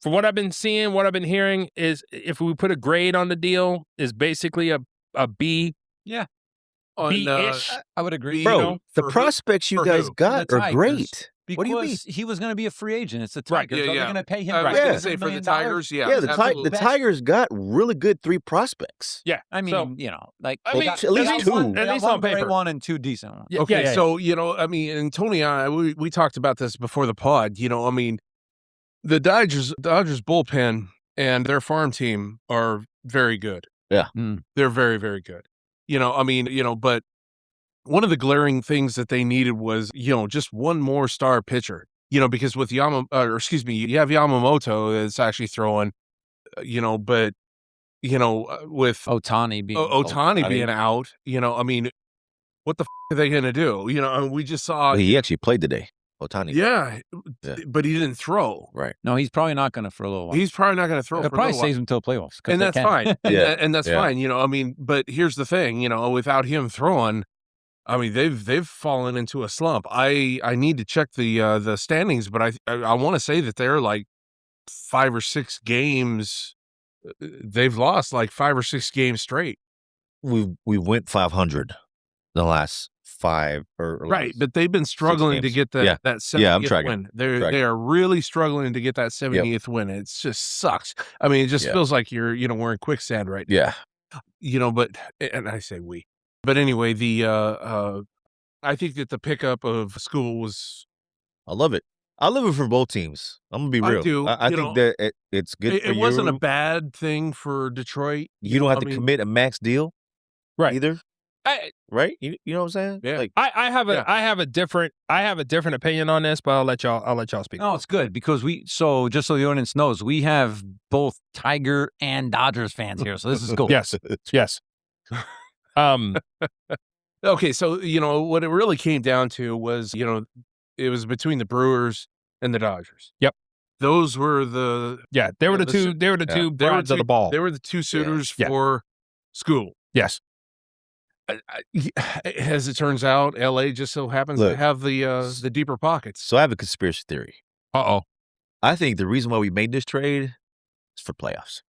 From what I've been seeing, what I've been hearing is if we put a grade on the deal, is basically a B. On, B-ish. I would agree. Bro, you know, the for who? prospects you For guys who? got The are Tigers. great. Because What do you mean? he was going to be a free agent. It's the Right, Tigers. yeah, so yeah. they're going to pay him. I was Yeah. going to say for the Tigers, yeah. Yeah, the absolutely. Tigers got really good 3 prospects. Yeah. I mean, So- like I they mean, got- at least they got two. one- they At got least one on great paper. one and 2 decent ones. Yeah, Okay, yeah, yeah. so I mean, and Tony and I, we talked about this before the pod. I mean, the Dodgers bullpen and their farm team are very good. Yeah. They're very, very good. I mean, but one of the glaring things that they needed was, just one more star pitcher. Because with you have Yamamoto that's actually throwing, but with Otani being Otani being out, I mean, what the are they going to do? I mean, we just saw. He actually played today. Otani. Yeah, Yeah. but he didn't throw. Right. No, he's probably not going to for a little while. He's probably not going to throw. They'll for a probably little while. saves him until playoffs. 'cause And they that's can. fine. Yeah. And that's Yeah. fine. I mean, but here's the thing. Without him throwing, I mean, they've fallen into a slump. I need to check the standings, but I want to say that they're like 5 or 6 games. They've lost like 5 or 6 games straight. We went 500 the last 5 or Right, last- but they've been struggling to games. get Yeah. that 70th Yeah, I'm tracking. win. Tracking. They are really struggling to get that 70th win. It just sucks. I mean, it just Yeah. feels like you're we're in quicksand right now. Yeah. But and I say we. But anyway, I think that the pickup of school was I love it. I love it for both teams. I'm gonna be I real. do. I think that it's good. it for wasn't a you. bad thing for Detroit. You don't have I to mean- commit a max deal, Right. Either, I right? You know what I'm saying? Yeah. Like, have a different opinion on this, but I'll let y'all speak. No, it's good because just so the audience knows, we have both Tiger and Dodgers fans here. So this is cool. Yes. Yes. Okay, so what it really came down to was it was between the Brewers and the Dodgers. Yep. Those were the Yeah, they were the listen, two. They were the two brides of the ball. They were the 2 suitors Yeah. for school. Yes. As it turns out, LA just so happens to Look. have the deeper pockets. so I have a conspiracy theory. Uh-oh. I think the reason why we made this trade is for playoffs.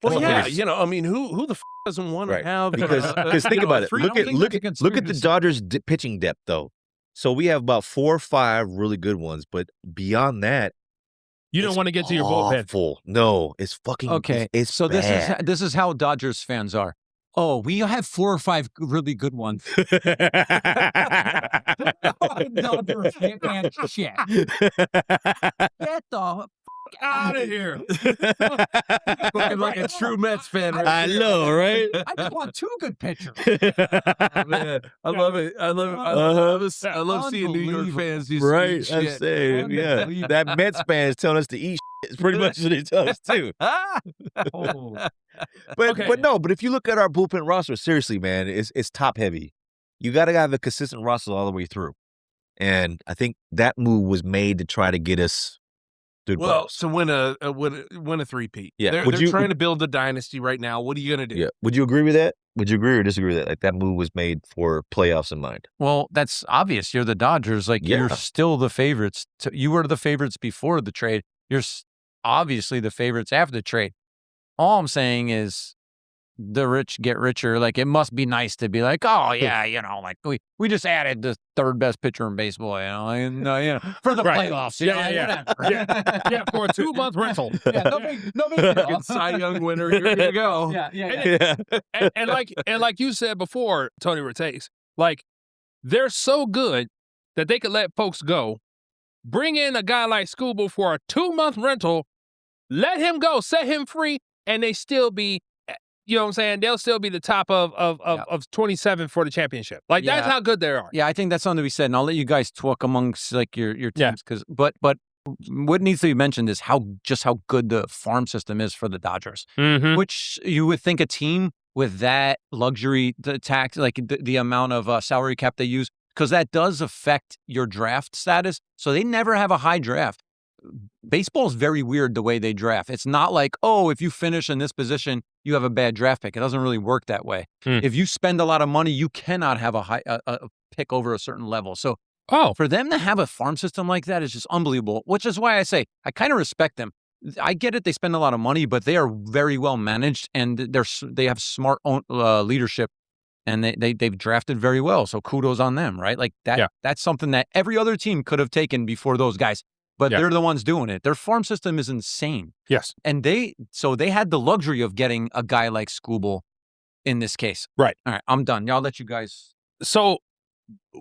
Well, That's yeah, what it is. I mean, who the doesn't want Right. to have Because think about it. I Look don't think at that's a look at the conspiracy. Dodgers pitching depth though. So we have about 4 or 5 really good ones, but beyond that, You don't it's want to get to your bullpen. awful. No, it's fucking Okay. It's so bad. this is how Dodgers fans are. Oh, we have 4 or 5 really good ones. Dodgers fan shit. Get the out of here. looking like a true Mets fan. Right I here. know, right? I just want 2 good pitchers. Man, I love it. I love it. I love seeing New York Unbelievable. fans do Right, sweet I'm shit. saying, yeah. Unbelievable. That Mets fan is telling us to eat shit. It's pretty much what they tell us too. Oh. But Okay. but if you look at our bullpen roster, seriously, man, it's top heavy. You got to have a consistent roster all the way through. And I think that move was made to try to get us through the Well, playoffs. to win a three-peat. Yeah. They're trying to build a dynasty right now. What are you going to do? Yeah. Would you agree with that? Would you agree or disagree with that? Like that move was made for playoffs in mind. Well, that's obvious. You're the Dodgers. Like Yeah. you're still the favorites. You were the favorites before the trade. You're obviously the favorites after the trade. All I'm saying is the rich get richer. Like it must be nice to be like, oh yeah, like we just added the third best pitcher in baseball, and for the Right. playoffs. Yeah, for a 2-month rental. Yeah, no big deal. Cy Young winner. Here you go. Yeah. and like you said before, Tony Rattace, like they're so good that they could let folks go, bring in a guy like Scooble for a 2-month rental, let him go, set him free, and they still be, you know what I'm saying? They'll still be the top of 27 for the championship. Like that's how good they are. Yeah, I think that's something to be said, and I'll let you guys talk amongst like your teams because but what needs to be mentioned is how good the farm system is for the Dodgers, which you would think a team with that luxury tax, like the amount of salary cap they use, because that does affect your draft status. So they never have a high draft. Baseball is very weird the way they draft. It's not like, oh, if you finish in this position, you have a bad draft pick. It doesn't really work that way. If you spend a lot of money, you cannot have a pick over a certain level. So for them to have a farm system like that is just unbelievable, which is why I say I kind of respect them. I get it. They spend a lot of money, but they are very well managed and they have smart leadership and they've drafted very well. So kudos on them, right? Like that. That's something that every other team could have taken before those guys. But they're the ones doing it. Their farm system is insane. Yes. And they had the luxury of getting a guy like Scooble in this case. Right. All right, I'm done. I'll let you guys. So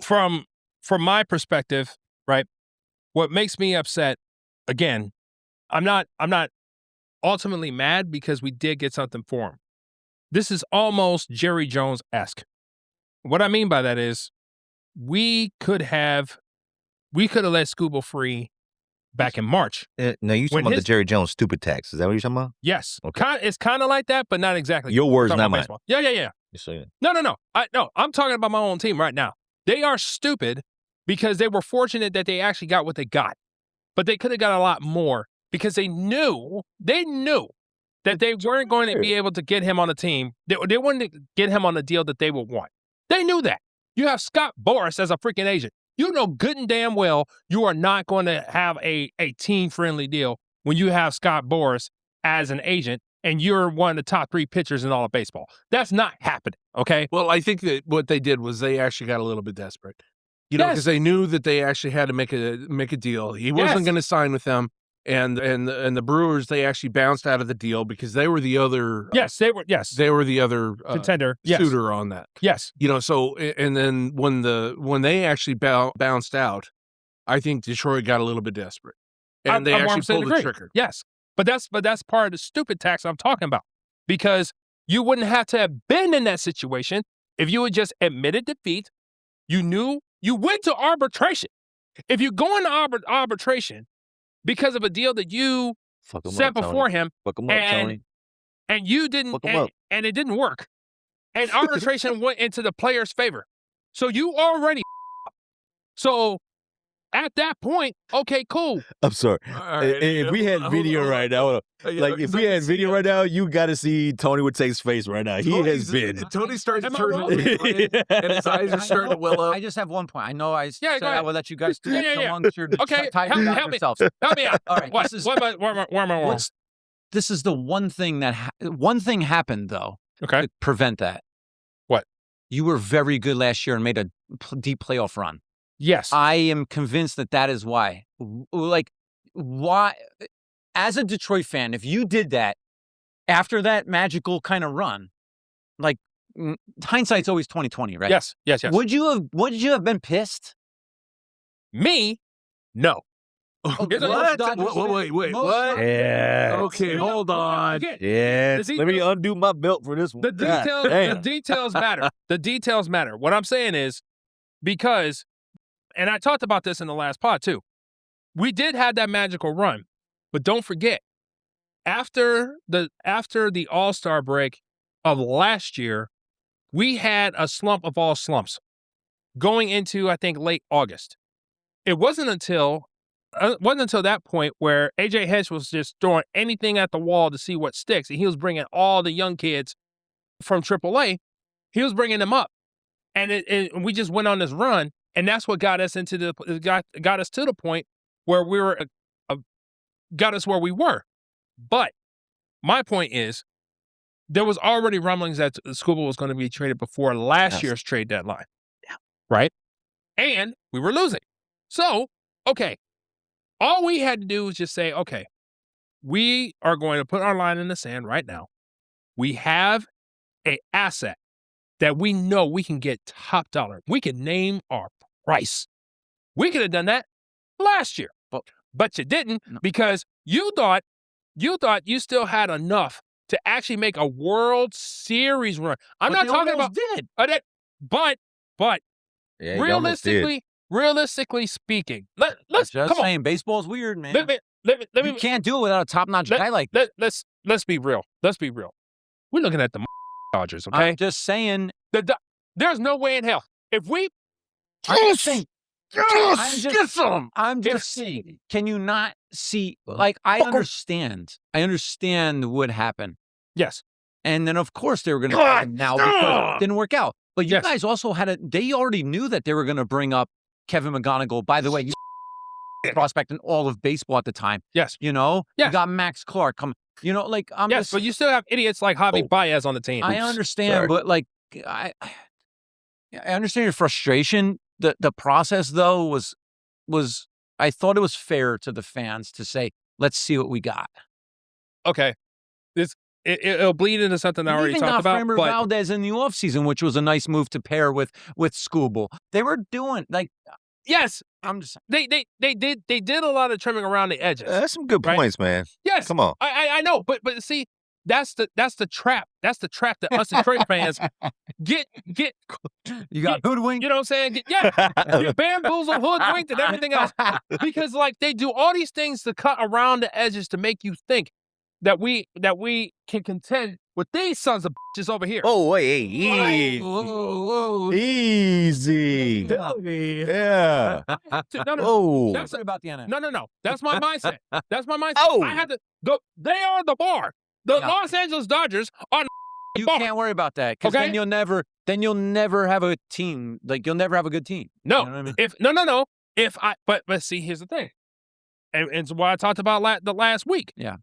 from my perspective, right, what makes me upset, again, I'm not ultimately mad because we did get something for him. This is almost Jerry Jones-esque. What I mean by that is we could have let Scooble free back in March. Now, you talking about the Jerry Jones stupid tax. Is that what you're talking about? Yes. Okay. It's kind of like that, but not exactly. Your words, not mine. Baseball. Yeah. No. I'm talking about my own team right now. They are stupid because they were fortunate that they actually got what they got. But they could have got a lot more because they knew that they weren't going to be able to get him on a team. They wouldn't get him on a deal that they would want. They knew that. You have Scott Boras as a freaking agent. You know good and damn well you are not going to have a team-friendly deal when you have Scott Boras as an agent and you're one of the top 3 pitchers in all of baseball. That's not happening, okay? Well, I think that what they did was they actually got a little bit desperate. Because they knew that they actually had to make a deal. He wasn't going to sign with them. And the Brewers, they actually bounced out of the deal because they were the other they were the other contender suitor on that. Yes. So and then when they actually bounced out, I think Detroit got a little bit desperate. And they actually pulled the trigger. Yes. But that's part of the stupid tax I'm talking about. Because you wouldn't have to have been in that situation if you had just admitted defeat. You knew you went to arbitration. If you go into arbitration because of a deal that you set before him, and you didn't, and it didn't work, and arbitration went into the player's favor, so you already. So at that point, okay, cool. I'm sorry. If we had video right now, if we had video right now, you got to see Tony Rattace's face right now. Tony starts to turn and his eyes are starting to well up. I just have one point. I know I said I will let you guys do it so long as you're okay, help me. Help me out. All right. Where am I wrong? This is the one thing one thing happened though. Okay. To prevent that. What? You were very good last year and made a deep playoff run. Yes. I am convinced that is why. Like, why? As a Detroit fan, if you did that after that magical kind of run, like hindsight's always 20/20, right? Yes. Would you have been pissed? Me? No. What? Wait, what? Yeah. Okay, hold on. Yeah. Let me undo my belt for this one. The details matter. The details matter. What I'm saying is because, and I talked about this in the last pod too, we did have that magical run, but don't forget, after the All-Star break of last year, we had a slump of all slumps going into, I think, late August. it wasn't until that point where AJ Hedge was just throwing anything at the wall to see what sticks, and he was bringing all the young kids from AAA. He was bringing them up, and we just went on this run, and that's what got us got us to the point where we were got us where we were. But my point is, there was already rumblings that Scuba was going to be traded before last year's trade deadline. Yeah. Right? And we were losing. So, okay, all we had to do was just say, okay, we are going to put our line in the sand right now. We have an asset that we know we can get top dollar. We can name our price. We could have done that last year, but you didn't because you thought you still had enough to actually make a World Series run. I'm not talking about that, but realistically speaking, let's just come saying, on. Baseball's weird, man. You can't do it without a top-notch guy like that. Let's be real. Let's be real. We're looking at the Dodgers, okay? I'm just saying. There's no way in hell. If we... I'm just saying. Can you not see? Like, I understand what happened. Yes. And then, of course, they were going to now because it didn't work out. But you guys also they already knew that they were going to bring up Kevin McGonigal. By the way, prospect in all of baseball at the time. Yes. You got Max Clark coming. But you still have idiots like Javi Baez on the team. I understand, but like, I understand your frustration. The process, though, was I thought it was fair to the fans to say, let's see what we got. Okay. It'll bleed into something I already talked about. Framber Valdez in the offseason, which was a nice move to pair with Skubal. They were doing yes. I'm just they did a lot of trimming around the edges. That's some good points, man. Yes. Come on. I know, but see, that's the trap. That's the trap that us Detroit fans get. You got hoodwinked. You know what I'm saying? Get bamboozled, hoodwinked, and everything else. Because they do all these things to cut around the edges to make you think that we can contend with these sons of bitches over here. Oh, wait, easy. Whoa. Easy. Yeah. No. That's about the NFL. No. That's my mindset. Oh. I had to go. They are the bar. The Los Angeles Dodgers are You bar. can't worry about that because then you'll never have a team. Like, you'll never have a good team. No. You know what I mean? No. But see, here's the thing. And it's what I talked about the last week. Yeah.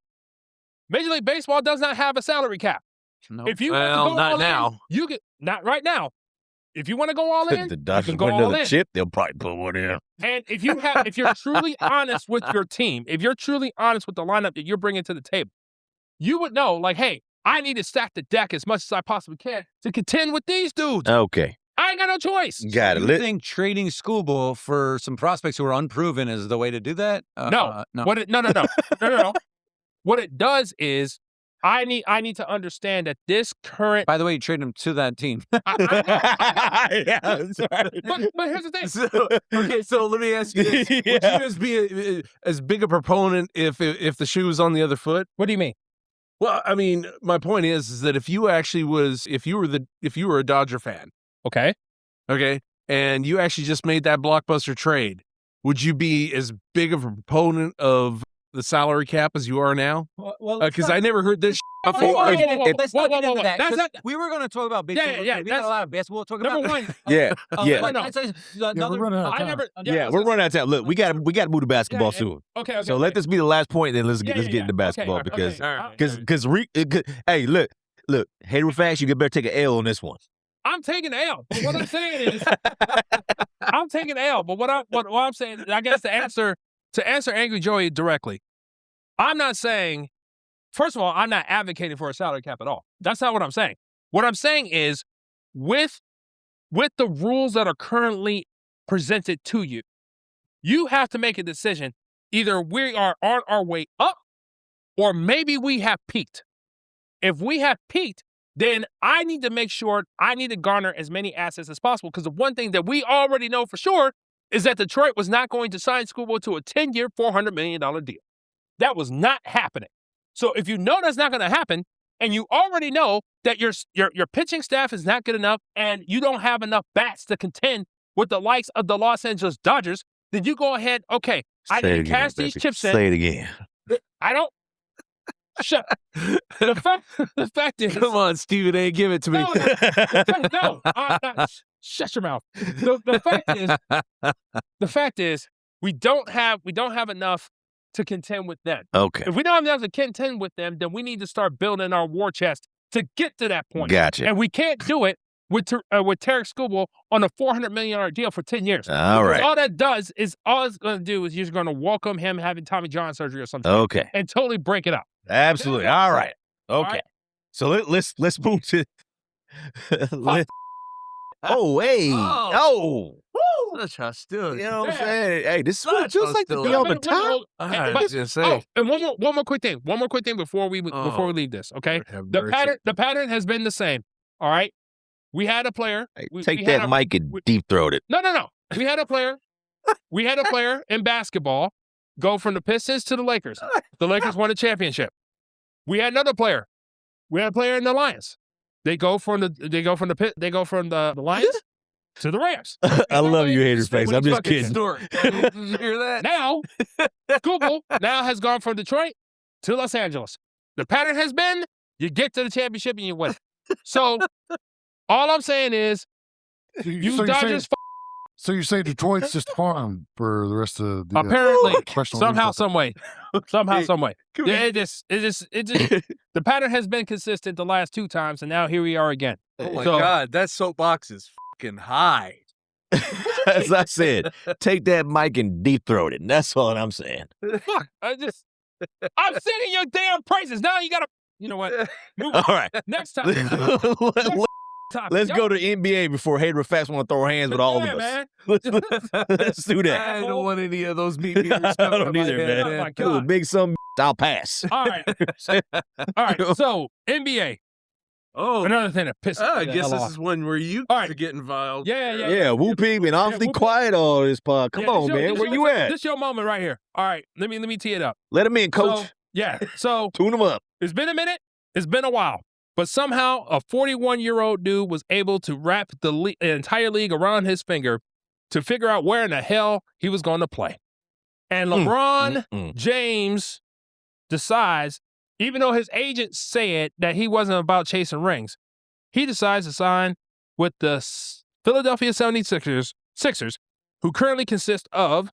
Major League Baseball does not have a salary cap. No. If you want to go not all now. in, you can not right now. If you want to go all in, The you Dodgers can go win all another in. chip, they'll probably put one in. And if you're truly honest with your team, if you're truly honest with the lineup that you're bringing to the table, you would know, hey, I need to stack the deck as much as I possibly can to contend with these dudes. Okay. I ain't got no choice. Got it. You think trading Skubal for some prospects who are unproven is the way to do that? No. No. No. What it does is I need to understand that this current. By the way, you trade him to that team. Yeah, that's right. But here's the thing. So let me ask you this. Would you just be as big a proponent if the shoe was on the other foot? What do you mean? Well, I mean, my point is that if you were a Dodger fan, Okay, and you actually just made that blockbuster trade, would you be as big of a proponent of the salary cap as you are now? Because I never heard this before. Let's not get into that. We were going to talk about baseball. Yeah, we got a lot of basketball to talk about. number one. Yeah. we're running out of time. We're running out of time. Look, we got to move to basketball soon. Okay. So let this be the last point, then let's get into basketball because hey, look, Hater Facts, you better take an L on this one. I'm taking the L. But what I'm saying is, I'm taking the L. But what I'm saying, I guess to answer Angry Joey directly, I'm not saying. First of all, I'm not advocating for a salary cap at all. That's not what I'm saying. What I'm saying is, with the rules that are currently presented to you, you have to make a decision. Either we are on our way up, or maybe we have peaked. If we have peaked, then I need to make sure I need to garner as many assets as possible. Because the one thing that we already know for sure is that Detroit was not going to sign Skubal to a 10-year, $400 million deal. That was not happening. So if you know that's not going to happen, and you already know that your pitching staff is not good enough, and you don't have enough bats to contend with the likes of the Los Angeles Dodgers, then you go ahead. Okay, I Say it can again, cash these baby. chips in. Say it again. I don't. Shut. The fact is, Come on, Stephen A. Give it to me. Shut your mouth. The fact is, we don't have enough to contend with them. Okay. If we don't have enough to contend with them, then we need to start building our war chest to get to that point. Gotcha. And we can't do it with Tarek Skubal on a $400 million deal for 10 years. All right. All that does is all it's going to do is you're going to welcome him having Tommy John surgery or something. Okay. And totally break it up. Absolutely. All right. Okay. All right. So let's move to. Oh, hey. Oh. Such hostility. You know what I'm saying? Hey, this is what it Such feels like to be hostility. on the top. I was gonna say. And one more quick thing. One more quick thing before we leave this. Okay. Have The mercy. pattern has been the same. All right. We had a player. Hey, we take had that mic and deep throat it. No. We had a player. We had a player in basketball go from the Pistons to the Lakers. The Lakers won a championship. We had another player. We had a player in the Lions. They go from the Lions to the Rams. I love you, haters, Stay face. with I'm the just fucking kidding. story. Did you hear that? Now, Google now has gone from Detroit to Los Angeles. The pattern has been you get to the championship and you win. So all I'm saying is you Dodgers. So you say Detroit's just farm for the rest of the Apparently, professional somehow, league? some way. Somehow, some way. Come Yeah, it just the pattern has been consistent the last 2 times, and now here we are again. Oh my So- God, that soapbox is fucking high. As I said, take that mic and deep throat it. And that's all I'm saying. Fuck, I'm singing your damn praises. Now you gotta, you know what? Move All on. right. Next time. Let's go to NBA before Hater Facts want to throw hands with all of us. Man. Let's do that. I don't want any of those meat I beaters coming don't to my either, head, Oh, my Ooh, God. big some I'll pass. All right. So NBA. Oh, Another thing that pissed I me the guess hell this off. is one where you All right. guys are getting involved. Yeah. Yeah, Woo Pig been awfully Whoop Pig. quiet all this pod. Come Yeah, on, man. Where you at? This your moment right here. All right. Let me tee it up. Let him in, coach. So Tune him up. it's been a minute. It's been a while. But somehow a 41-year-old dude was able to wrap the entire league around his finger to figure out where in the hell he was going to play. And LeBron James decides, even though his agent said that he wasn't about chasing rings, he decides to sign with the Philadelphia 76ers, who currently consist of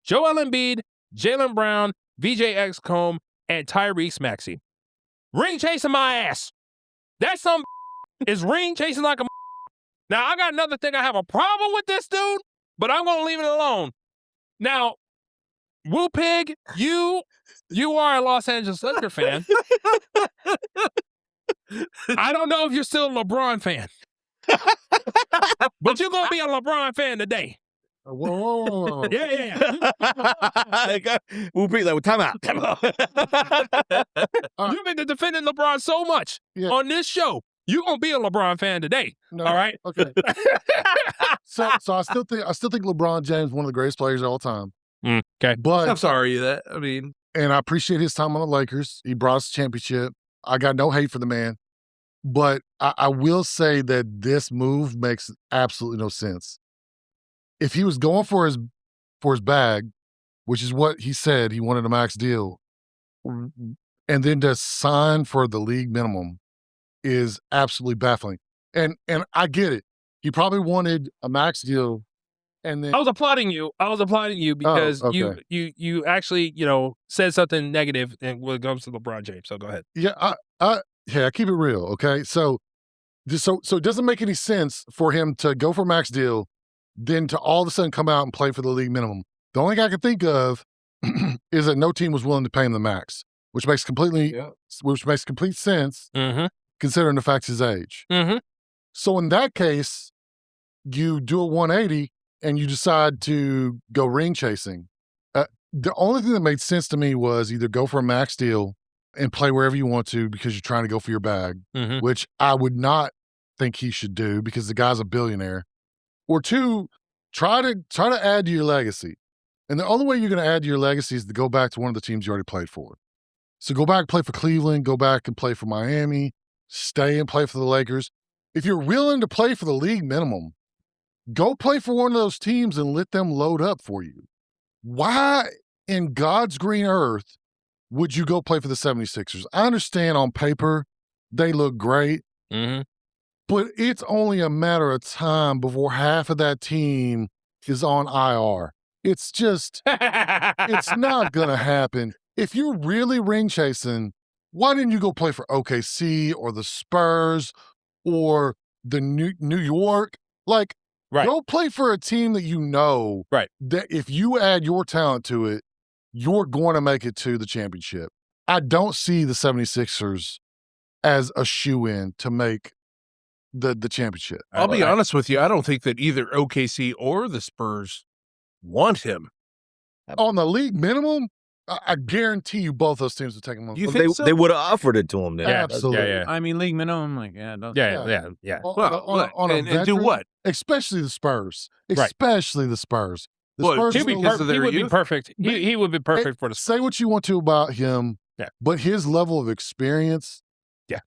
Joel Embiid, Jaylen Brown, VJ Excombe, and Tyrese Maxey. Ring chasing my ass. That some is ring chasing like a. Now, I got another thing. I have a problem with this dude, but I'm going to leave it alone. Now, Woo Pig, you are a Los Angeles Lakers fan. I don't know if you're still a LeBron fan, but you're going to be a LeBron fan today. Whoa. Yeah. Woo Pig, like, time out. You've been defending LeBron so much on this show. You're going to be a LeBron fan today. No, All right? Okay. So I still think LeBron James is one of the greatest players of all time. Okay. But I'm sorry that. I mean, and I appreciate his time on the Lakers. He brought us a championship. I got no hate for the man. But I will say that this move makes absolutely no sense. If he was going for his bag, which is what he said, he wanted a max deal, and then to sign for the league minimum is absolutely baffling. And I get it. He probably wanted a max deal, and then I was applauding you because okay. you actually, said something negative when it comes to LeBron James. So go ahead. Yeah, I keep it real, okay? So it doesn't make any sense for him to go for a max deal, then to all of a sudden come out and play for the league minimum. The only thing I can think of is that no team was willing to pay him the max, which makes complete sense considering the fact his age. Mm-hmm. So in that case, you do a 180 and you decide to go ring chasing. The only thing that made sense to me was either go for a max deal and play wherever you want to because you're trying to go for your bag, which I would not think he should do because the guy's a billionaire. Or 2, try to add to your legacy. And the only way you're going to add to your legacy is to go back to one of the teams you already played for. So go back and play for Cleveland, go back and play for Miami, stay and play for the Lakers. If you're willing to play for the league minimum, go play for one of those teams and let them load up for you. why in God's green earth would you go play for the 76ers? I understand on paper they look great, Mm-hmm. but it's only a matter of time before half of that team is on IR. It's just, it's not going to happen. If you're really ring chasing, why didn't you go play for OKC or the Spurs or the New York? Like, Right. go play for a team that you know Right. that if you add your talent to it, you're going to make it to the championship. I don't see the 76ers as a shoe-in to make the championship. I'll be honest with you. I don't think that either OKC or the Spurs want him. On the league minimum, I guarantee you both those teams would take him on. You Well, think so? they would have offered it to him then. Yeah, Absolutely. Yeah. I mean, league minimum, like, yeah. Don't, Yeah. On a and do veteran, what? Especially the Spurs. Right. Especially the Spurs. The Well, Spurs He'd be because of their he would be youth? perfect. He would be perfect for the say what you want to about him, Yeah. but his level of experience, Yeah.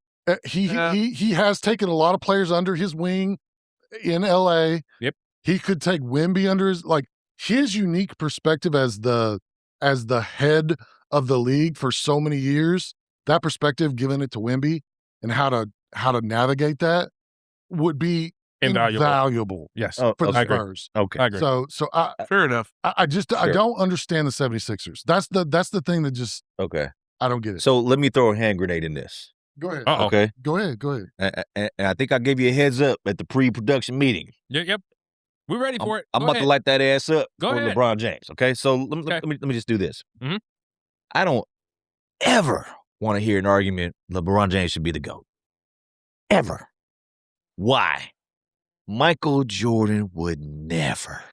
He Yeah. he has taken a lot of players under his wing in LA. Yep. He could take Wemby under his unique perspective as the head of the league for so many years. That perspective, giving it to Wemby and how to navigate that would be invaluable Yes. Oh, for the I agree. Spurs. Okay. I agree. So Fair enough. I Sure. don't understand the 76ers. That's the thing that just Okay. I don't get it. So let me throw a hand grenade in this. Go ahead. Uh-oh. Okay. Go ahead. And I think I gave you a heads up at the pre-production meeting. Yep. We're ready for it. I'm Go about ahead. to light that ass up Go for ahead. LeBron James. Okay. So let Okay. me just do this. Mhm. I don't ever want to hear an argument LeBron James should be the GOAT. Ever. Why? Michael Jordan would never.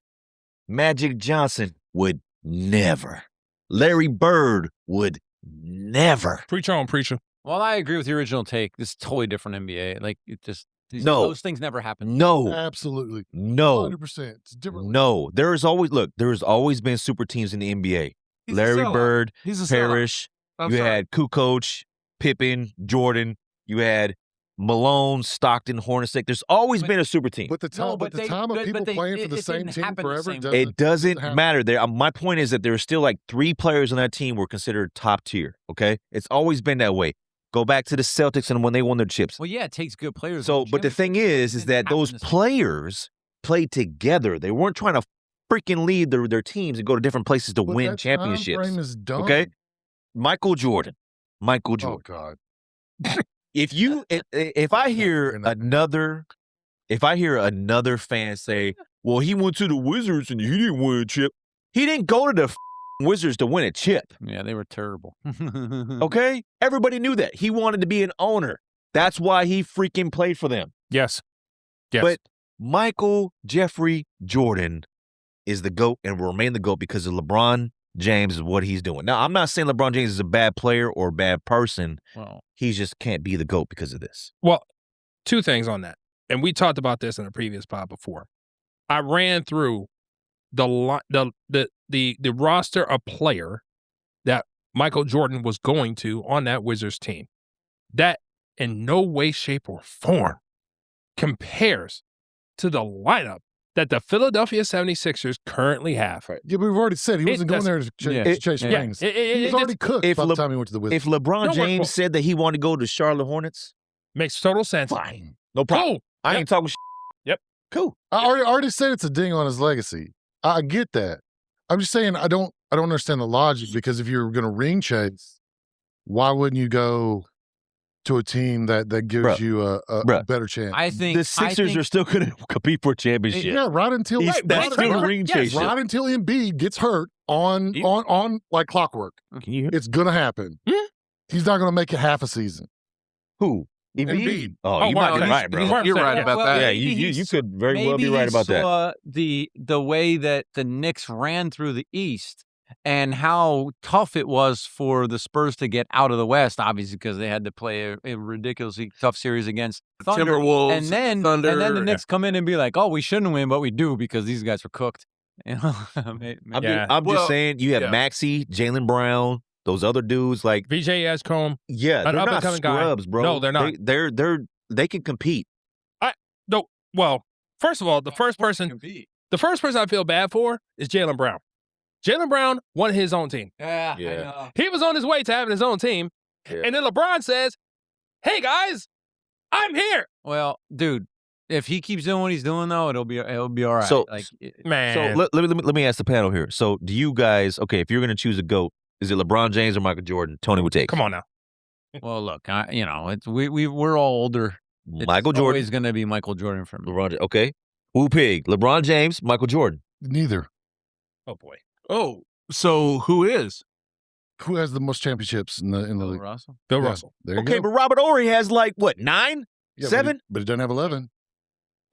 Magic Johnson would never. Larry Bird would never. Preach on, preacher. Well, I agree with the original take. This is totally different NBA. Like, it just, No. those things never happen. No. Absolutely. No. 100%. It's different. No. There has always been super teams in the NBA. He's a Larry sellout. Bird, He's a sellout. Parrish. I'm You sorry. had Kukoc, Pippen, Jordan. You had Malone, Stockton, Hornacek. There's always been a super team. But the time, No, but the they- time of but people they- playing for the it same didn't team happen the forever same way. doesn't. It doesn't happen. matter. There, my point is that there are still like 3 players on that team were considered top tier. Okay, it's always been that way. Go back to the Celtics and when they won their chips. Well, yeah, it takes good players. So, to but the win thing championships. is It that didn't those happen the same way. players played together. They weren't trying to freaking leave their teams and go to different places to But win that time championships. frame is dumb. Okay, Michael Jordan. Oh God. If I hear another fan say, "Well, he went to the Wizards and he didn't win a chip," he didn't go to the Wizards to win a chip. Yeah, they were terrible. Okay, everybody knew that he wanted to be an owner. That's why he freaking played for them. Yes. But Michael Jeffrey Jordan is the GOAT and will remain the GOAT because of LeBron James is what he's doing. Now, I'm not saying LeBron James is a bad player or a bad person. Well, He just can't be the GOAT because of this. Well, 2 things on that. And we talked about this in a previous pod before. I ran through the roster of player that Michael Jordan was going to on that Wizards team. That in no way, shape, or form compares to the lineup that the Philadelphia 76ers currently have. Yeah, but we've already said he It wasn't going there to Yeah. chase Yeah. rings. It- He was it already cooked if by the Le- time he went to the Wizards. If LeBron No, James well- said that he wanted to go to Charlotte Hornets, makes total sense. fine. No problem. Cool. I Yep. ain't talking shit. Yep. Cool. I already said it's a ding on his legacy. I get that. I'm just saying I don't understand the logic because if you're going to ring chase, why wouldn't you go to a team that gives Bruh. you a Bruh. better chance? I think The Sixers are still going to compete for a championship. Yeah, right until That's still a ring chase. right until Embiid gets hurt on like clockwork. Can you hear? It's gonna happen. Hmm? He's not gonna make it half a season. Who? Embiid. Oh, you might be wow, right, bro. You're right about that. Yeah, you could very well be right about that. The way that the Knicks ran through the East and how tough it was for the Spurs to get out of the West, obviously because they had to play a ridiculously tough series against Thunder. Timberwolves, and then Thunder. the Knicks come in and be like, "Oh, we shouldn't win, but we do because these guys are cooked." You know, I'm Well, just saying, you have yeah. Maxey, Jaylen Brown, those other dudes. Like, VJ Escombe. yeah, An they're not up-and-coming guy. scrubs, bro. No, they're not. They can compete. No, well, first of all, the first person I feel bad for is Jaylen Brown. Jaylen Brown wanted his own team. Yeah. Yeah. I know. He was on his way to having his own team. Yeah. And then LeBron says, hey, guys, I'm here. Well, dude, if he keeps doing what he's doing, though, it'll be all right. So- Man. So let me ask the panel here. So do you guys, okay, if you're going to choose a GOAT, is it LeBron James or Michael Jordan? Tony would take. Come on now. well, look, we're all older. Michael It's Jordan, always going to be Michael Jordan for me. LeBron. Okay. Who pig? LeBron James, Michael Jordan. Neither. Oh, boy. Oh, so who is? Who has the most championships in the Bill league? Russell. Bill Yeah, Russell. There you Okay, go. but Robert Ory has like what, 9? Yeah, 7? but he doesn't have 11.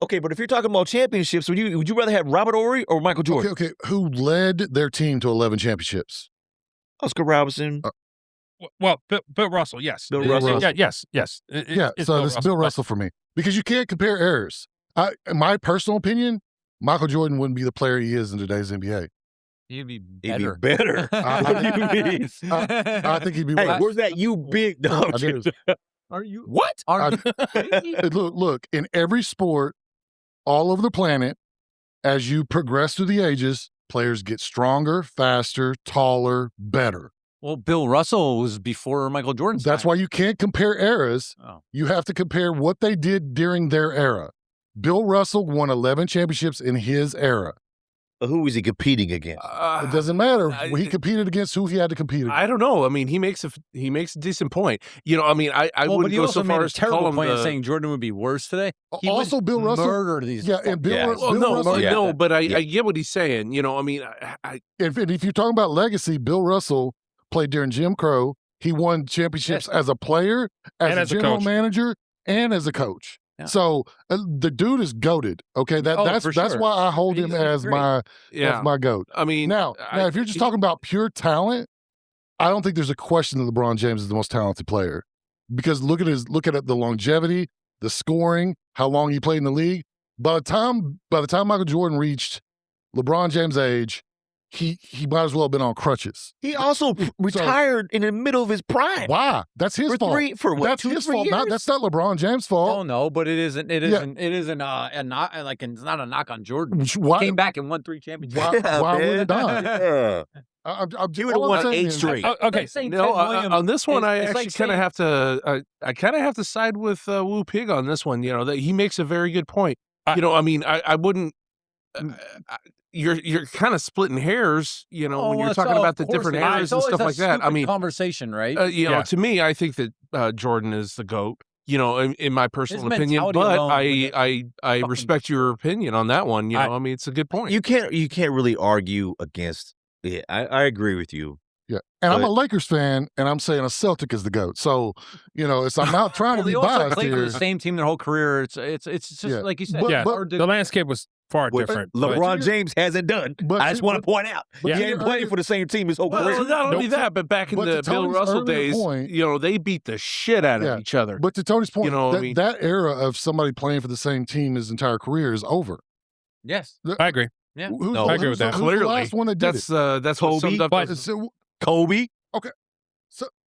Okay, but if you're talking about championships, would you rather have Robert Ory or Michael Jordan? Okay. Who led their team to 11 championships? Oscar Robertson. Well, Bill Russell, yes. Bill Russell. Yeah, yes. Yeah, It's so it's Bill but- Russell for me because you can't compare errors. In my personal opinion, Michael Jordan wouldn't be the player he is in today's NBA. He'd be He'd be better. better. I I think he'd be Hey, worse. where's that you big dog? I do. Are you? What? Are Look, in every sport all over the planet, as you progress through the ages, players get stronger, faster, taller, better. Well, Bill Russell was before Michael Jordan's That's time. why you can't compare eras. Oh. You have to compare what they did during their era. Bill Russell won 11 championships in his era. Who is he competing against? It doesn't matter. I- He competed against who he had to compete against. I don't know. I mean, he makes a decent point. You know, I mean, I Well, but wouldn't he go also so made far a as to call terrible him point the. saying Jordan would be worse today. He Also, would Bill Russell. murder these. Yeah, and Bill, Yeah. Well, Bill no, Russell. Yeah. no, but Yeah. I get what he's saying. You know, I mean, I And if you're talking about legacy, Bill Russell played during Jim Crow. He won championships as a player, as And a as a general coach. manager, and as a coach. Yeah. So the dude is goated. Okay, that's for that's sure. why I hold him He's as great. my yeah. as my goat. I mean, Now, if you're just talking about pure talent, I don't think there's a question that LeBron James is the most talented player because look at the longevity, the scoring, how long he played in the league. By the time Michael Jordan reached LeBron James' age, he might as well have been on crutches. He also retired in the middle of his prime. Why? That's his fault. That's 2 his 3 fault. years? That's not LeBron James' fault. Oh no, but it isn't. It Yeah. isn't. It isn't. A knock. Like it's not a knock on Jordan. Why? Came back and won 3 championships. Why would it not? Yeah. He would've won 8 straight. Okay. No, on this one, I it's actually like kind of have to. I kind of have to side with Woo Pig on this one. You know that he makes a very good point. You know, I mean, I wouldn't. You're kind of splitting hairs. You know, when you're talking about the different eras and stuff like that. I mean, conversation, right? you know, Yeah. to me, I think that Jordan is the GOAT. You know, in my personal His opinion, mentality but alone I fucking- respect your opinion on that one. You know, I mean, it's a good point. You can't really argue against it. I agree with you. Yeah, and I'm But- a Lakers fan, and I'm saying a Celtic is the goat. So, I'm not trying Well, to they be also biased played for here. the same team their whole career. It's just Yeah. like you said. But- Yeah, but- the landscape was far What different. but- LeBron James hasn't done. But- I just want to point out. but- he ain't played for the same team his whole Well, career. not only Nope. that, but back in But the to Bill Tony's Russell earlier days, point- you know, they beat the shit out of Yeah. each other. But to Tony's point, know what I mean? that era of somebody playing for the same team his entire career is over. Yes. I agree. Yeah. Who's No, I agree with that. Who's the Clearly, last one that did that's it? that's what Kobe, summed up. but- So, Kobe,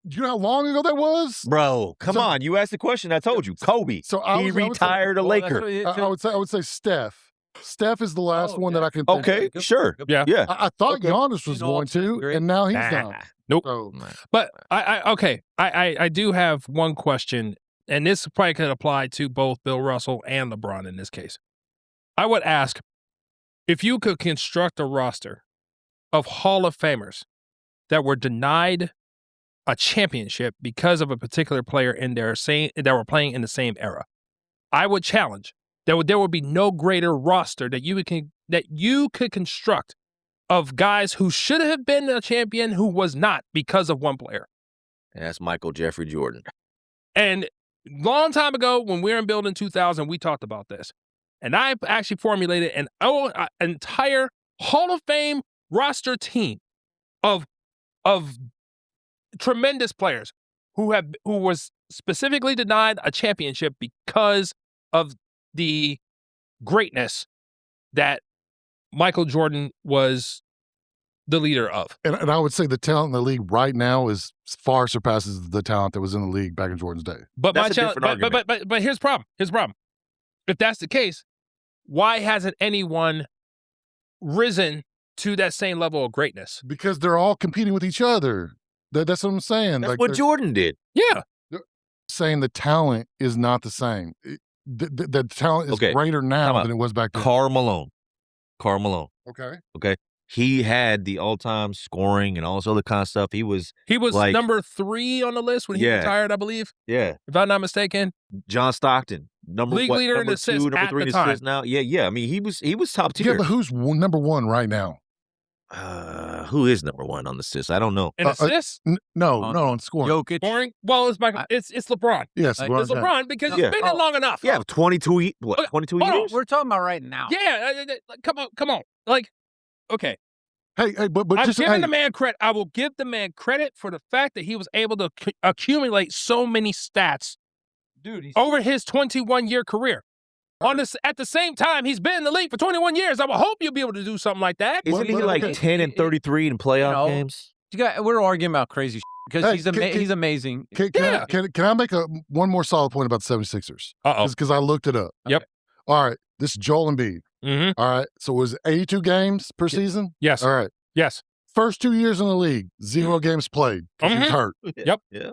do you know how long ago that was? bro, come So- on. You asked the question. I told you. Kobe. So I He would say- retired a Well, that's Laker. what it- I would say Steph. Steph is the last Oh, one yeah. that I can think Okay, of. sure. Yeah. Yeah. I thought Okay. Giannis was You know, going to, great. and now he's Nah. down. Nope. So, But I do have one question, and this probably could apply to both Bill Russell and LeBron in this case. I would ask if you could construct a roster of Hall of Famers that were denied a championship because of a particular player in their that were playing in the same era. I would challenge that there would be no greater roster that you could construct of guys who should have been a champion who was not because of one player. And that's Michael Jeffrey Jordan. And long time ago, when we were in building 2000, we talked about this. And I actually formulated an entire Hall of Fame roster team of tremendous players who was specifically denied a championship because of the greatness that Michael Jordan was the leader of. and I would say the talent in the league right now is far surpasses the talent that was in the league back in Jordan's day. But That's my a challenge, different argument. but here's the problem. Here's the problem. If that's the case, why hasn't anyone risen to that same level of greatness. Because they're all competing with each other. That's what I'm saying. That's Like, what they're Jordan did. Yeah. saying the talent is not the same. The talent is Okay, greater time now out. than it was back then. Karl Malone. Okay. He had the all-time scoring and all this other kind of stuff. He was like, number 3 on the list when he Yeah. retired, I believe, yeah, if I'm not mistaken. John Stockton, League leader in number assists 2, number at 3 the in time. assists now. Yeah. I mean, he was top Yeah, tier. but who's number 1 right now? Who is number 1 on the assists? I don't know. And assists, No, on scoring. Jokic. scoring. Well, it's Michael. It's LeBron. Yes, Like, LeBron It's James. LeBron because Yeah. he's been there long enough. Yeah, 22 Okay, 22 hold on. years. We're talking about right now. Yeah. Come on. Like, okay. Hey, but I'm just giving hey, the man credit. I will give the man credit for the fact that he was able to accumulate so many stats, Dude, over his 21-year career. At the same time, he's been in the league for 21 years. I will hope you'll be able to do something like that. Isn't he Well, like okay. 10 and 33 in playoff know, games? we're arguing about crazy because Hey, he's amazing. can I make one more solid point about the 76ers? Uh-oh. Because I looked it up. Yep. All right, this is Joel Embiid. Mm-hmm. All right, so it was 82 games per season? Yes. All right. Yes. First 2 years in the league, 0 games played because he was Mhm. hurt. Yep. Yeah.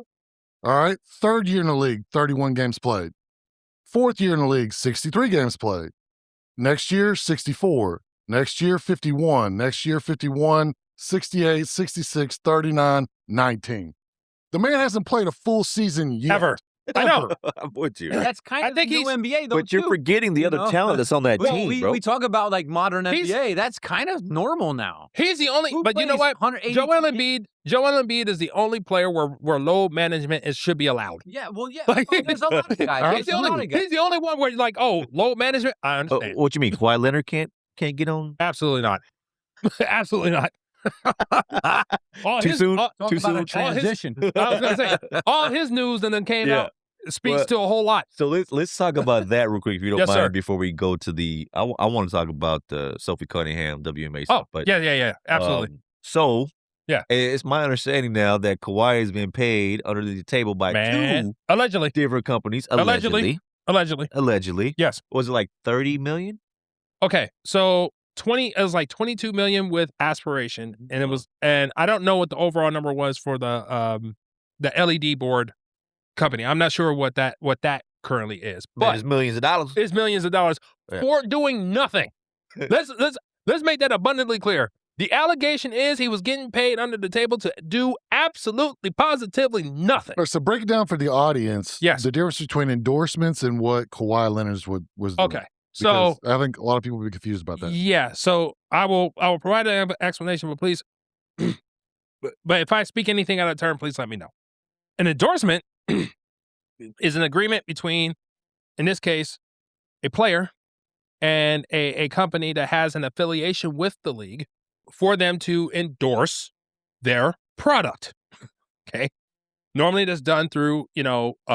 All right. Third year in the league, 31 games played. Fourth year in the league, 63 games played. Next year, 64. Next year, 51. Next year, 51, 68, 66, 39, 19. The man hasn't played a full season yet. Ever. I know. I'm with you. That's kind I of think the new he's- NBA, though. But you're too. forgetting the You other know? talent that's on that Well, team, bro. we talk about like modern He's- NBA. That's kind of normal now. He's the only, Who but you know plays what? 180 Joel Embiid is the only player where load management should be allowed. Yeah, well, yeah. Like- well, there's a lot of guys. He's There's a lot of guys. the only one where like, oh, load management. I understand. What you mean? Kawhi Leonard can't get on? Absolutely not. Absolutely not. All Too his- soon? all- Talk Too about a soon? transition. I was gonna say all his news and then came Yeah. out speaks Well, to a whole lot. So let's talk about that real quick, if you don't Yes, mind, sir. before we go to the. I want to talk about the Sophie Cunningham WNBA Oh, stuff. But yeah, absolutely. So Yeah. it's my understanding now that Kawhi has been paid under the table by Man, 2 allegedly, different companies. Allegedly. Allegedly. yes. Was it like 30 million? Okay, so it was like 22 million with aspiration, and I don't know what the overall number was for the LED board company. I'm not sure what that currently is, Man, but it's millions of dollars. it's millions of dollars Yeah. for doing nothing. Let's make that abundantly clear. The allegation is he was getting paid under the table to do absolutely positively nothing. All right, so break it down for the audience. Yes. The difference between endorsements and what Kawhi Leonard was doing. Okay, so Because I think a lot of people will be confused about that. yeah, so I will provide an explanation, but please, but if I speak anything out of turn, please let me know. An endorsement is an agreement between, in this case, a player and a company that has an affiliation with the league for them to endorse their product. Okay. Normally that's done through,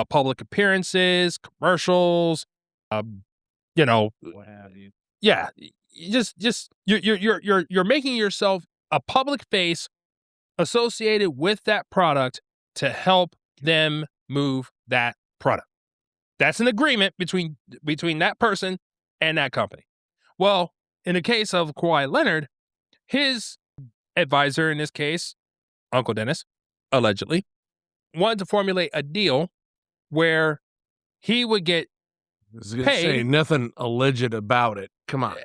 public appearances, commercials, What have you? yeah, you're making yourself a public face associated with that product to help them move that product. That's an agreement between that person and that company. Well, in the case of Kawhi Leonard, his advisor in this case, Uncle Dennis, allegedly, wanted to formulate a deal where he would get I was gonna say paid. nothing alleged about it. Come on.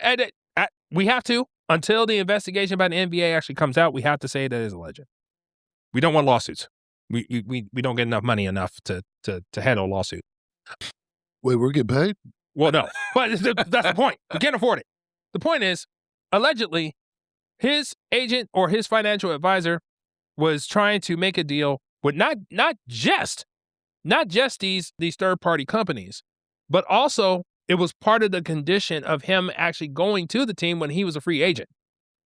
We have to, until the investigation by the NBA actually comes out, we have to say that it's alleged. We don't want lawsuits. We don't get enough money to handle a lawsuit. Wait, we're getting paid? Well, no, but that's the point. We can't afford it. The point is, allegedly, his agent or his financial advisor was trying to make a deal with not just these third party companies, but also it was part of the condition of him actually going to the team when he was a free agent,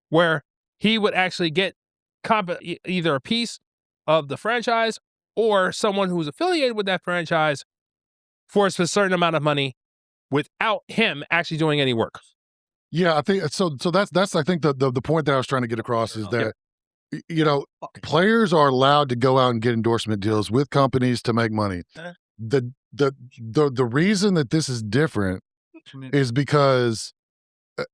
where he would actually get either a piece of the franchise or someone who was affiliated with that franchise for a certain amount of money without him actually doing any work. Yeah, I think so. So that's I think the point that I was trying to get across is that players are allowed to go out and get endorsement deals with companies to make money. The reason that this is different is because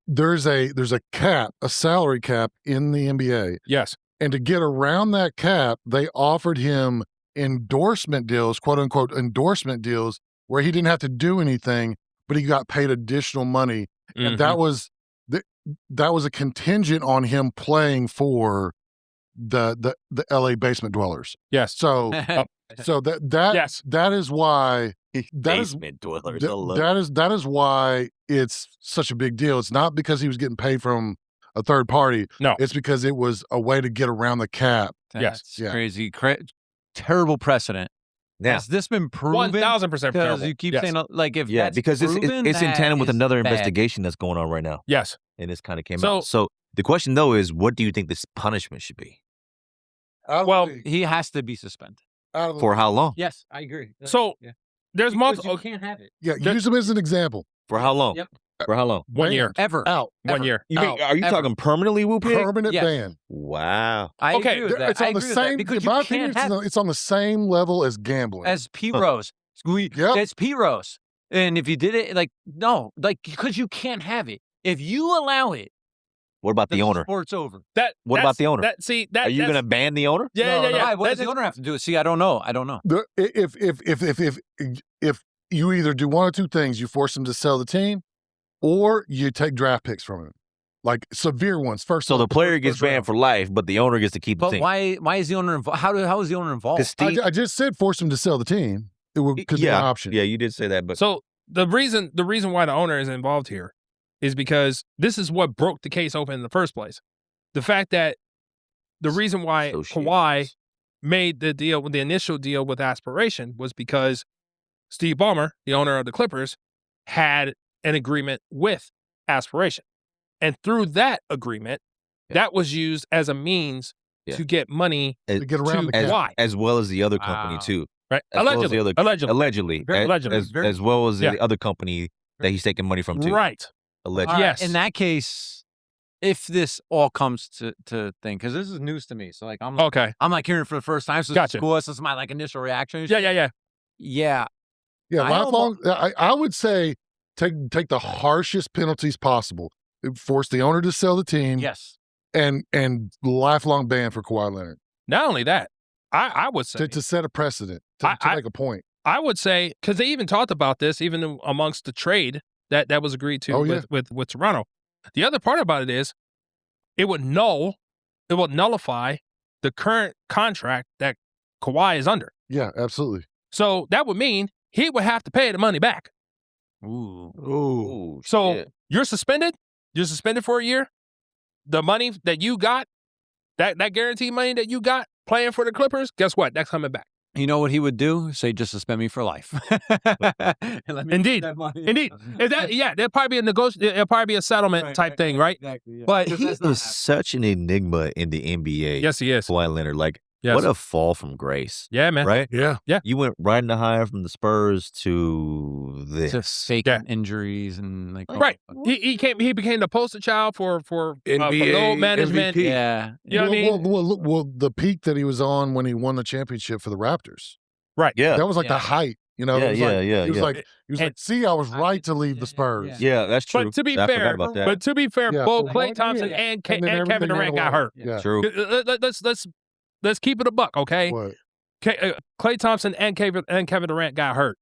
there's a cap, a salary cap in the NBA. Yes. And to get around that cap, they offered him endorsement deals, quote unquote endorsement deals, where he didn't have to do anything, but he got paid additional money. And that was a contingent on him playing for the LA basement dwellers. Yes. So that is why Basement dwellers. I love it. that is why it's such a big deal. It's not because he was getting paid from a third party. No. It's because it was a way to get around the cap. Yes. That's crazy. Terrible precedent. Now, Has this been proven? 1,000% Because terrible. you keep Yes. saying, like, if yeah, that's because proven, it's in that tandem with is another bad. investigation that's going on right now. Yes. And this kind of came So- out. So the question, though, is what do you think this punishment should be? Out of Well, the league. He has to be suspended. Out of the For league. how long? Yes, I agree. So Yeah. there's Because multiple. you can't have it. Yeah, there- use him as an example. For how long? Yep. For how long? 1 year. Ever. Out. 1 Ever. year. You mean, Out. are you Ever. talking permanently, Woo Pig? Permanent Yes. ban. Wow. I Okay, agree with that. It's I on the agree with that same. because In you my can't opinion, have it's on the same level as gambling. as P Rose. Yep. It's P Rose. And if you did it, because you can't have it. If you allow it, What about the owner? sport's over. What about the owner? That Are you going to ban the owner? Yeah, No, yeah, no, yeah. Why? What does the owner have to do? See, I don't know. If you either do one or two things, you force him to sell the team, or you take draft picks from him, like severe ones. So the player gets banned for life, but the owner gets to keep the But team. why is the owner involved? How is the owner involved? 'Cause Steve- I just said force him to sell the team. It could be an option. Yeah, you did say that, but So the reason why the owner is involved here is because this is what broke the case open in the first place. The fact that the reason why Associates. Kawhi made the initial deal with Aspiration was because Steve Ballmer, the owner of the Clippers, had an agreement with Aspiration. And through that agreement, that was used as a means Yeah. to get money To get around to the cap. Kawhi, as well as the other company Wow. too. right? As well as Allegedly. the other- Allegedly. Allegedly, Very allegedly. as well as Yeah. the other company that he's taking money from too. Right. Allegedly. All right, Yes. In that case, if this all comes to thing, because this is news to me, so like I'm Okay. like hearing it for the first time. So Gotcha. this is my like initial reaction. Yeah, yeah, yeah. Yeah. Yeah, I lifelong. I would say take the harshest penalties possible. Force the owner to sell the team. Yes. and lifelong ban for Kawhi Leonard Not only that, I would say to set a precedent to make a point. I would say, because they even talked about this, even amongst the trade that was agreed to Oh, yeah. with Toronto. The other part about it is, it would nullify the current contract that Kawhi is under. Yeah, absolutely. So that would mean he would have to pay the money back. Ooh. Ooh, So shit. you're suspended. You're suspended for a year. The money that you got, that guaranteed money that you got playing for the Clippers, guess what? That's coming back. You know what he would do? Say, just suspend me for life. And let me Indeed. keep that money. Indeed. There'll probably be it'll probably be a settlement type thing, right? Exactly. Yeah. But He is such an enigma in the NBA. yes, he is. Kawhi Leonard. Like, Yes. what a fall from grace, Yeah, man. right? Yeah. You went right in the high from the Spurs to this. To fake Yeah. injuries and like Right. He became the poster child for NBA load management. MVP. Yeah. You know what I mean? Well, the peak that he was on when he won the championship for the Raptors. Yeah. That was like Yeah. the height. You know, Yeah, it was yeah, like, yeah, He was yeah. like, see, I was right to leave the Spurs. Yeah, that's true. But to be I forgot fair, about that. Yeah. both Well, Klay yeah. Thompson and then Kevin everything Durant got went hurt. Yeah. True. Let's keep it a buck, okay? What? Klay Thompson and Kevin Durant got hurt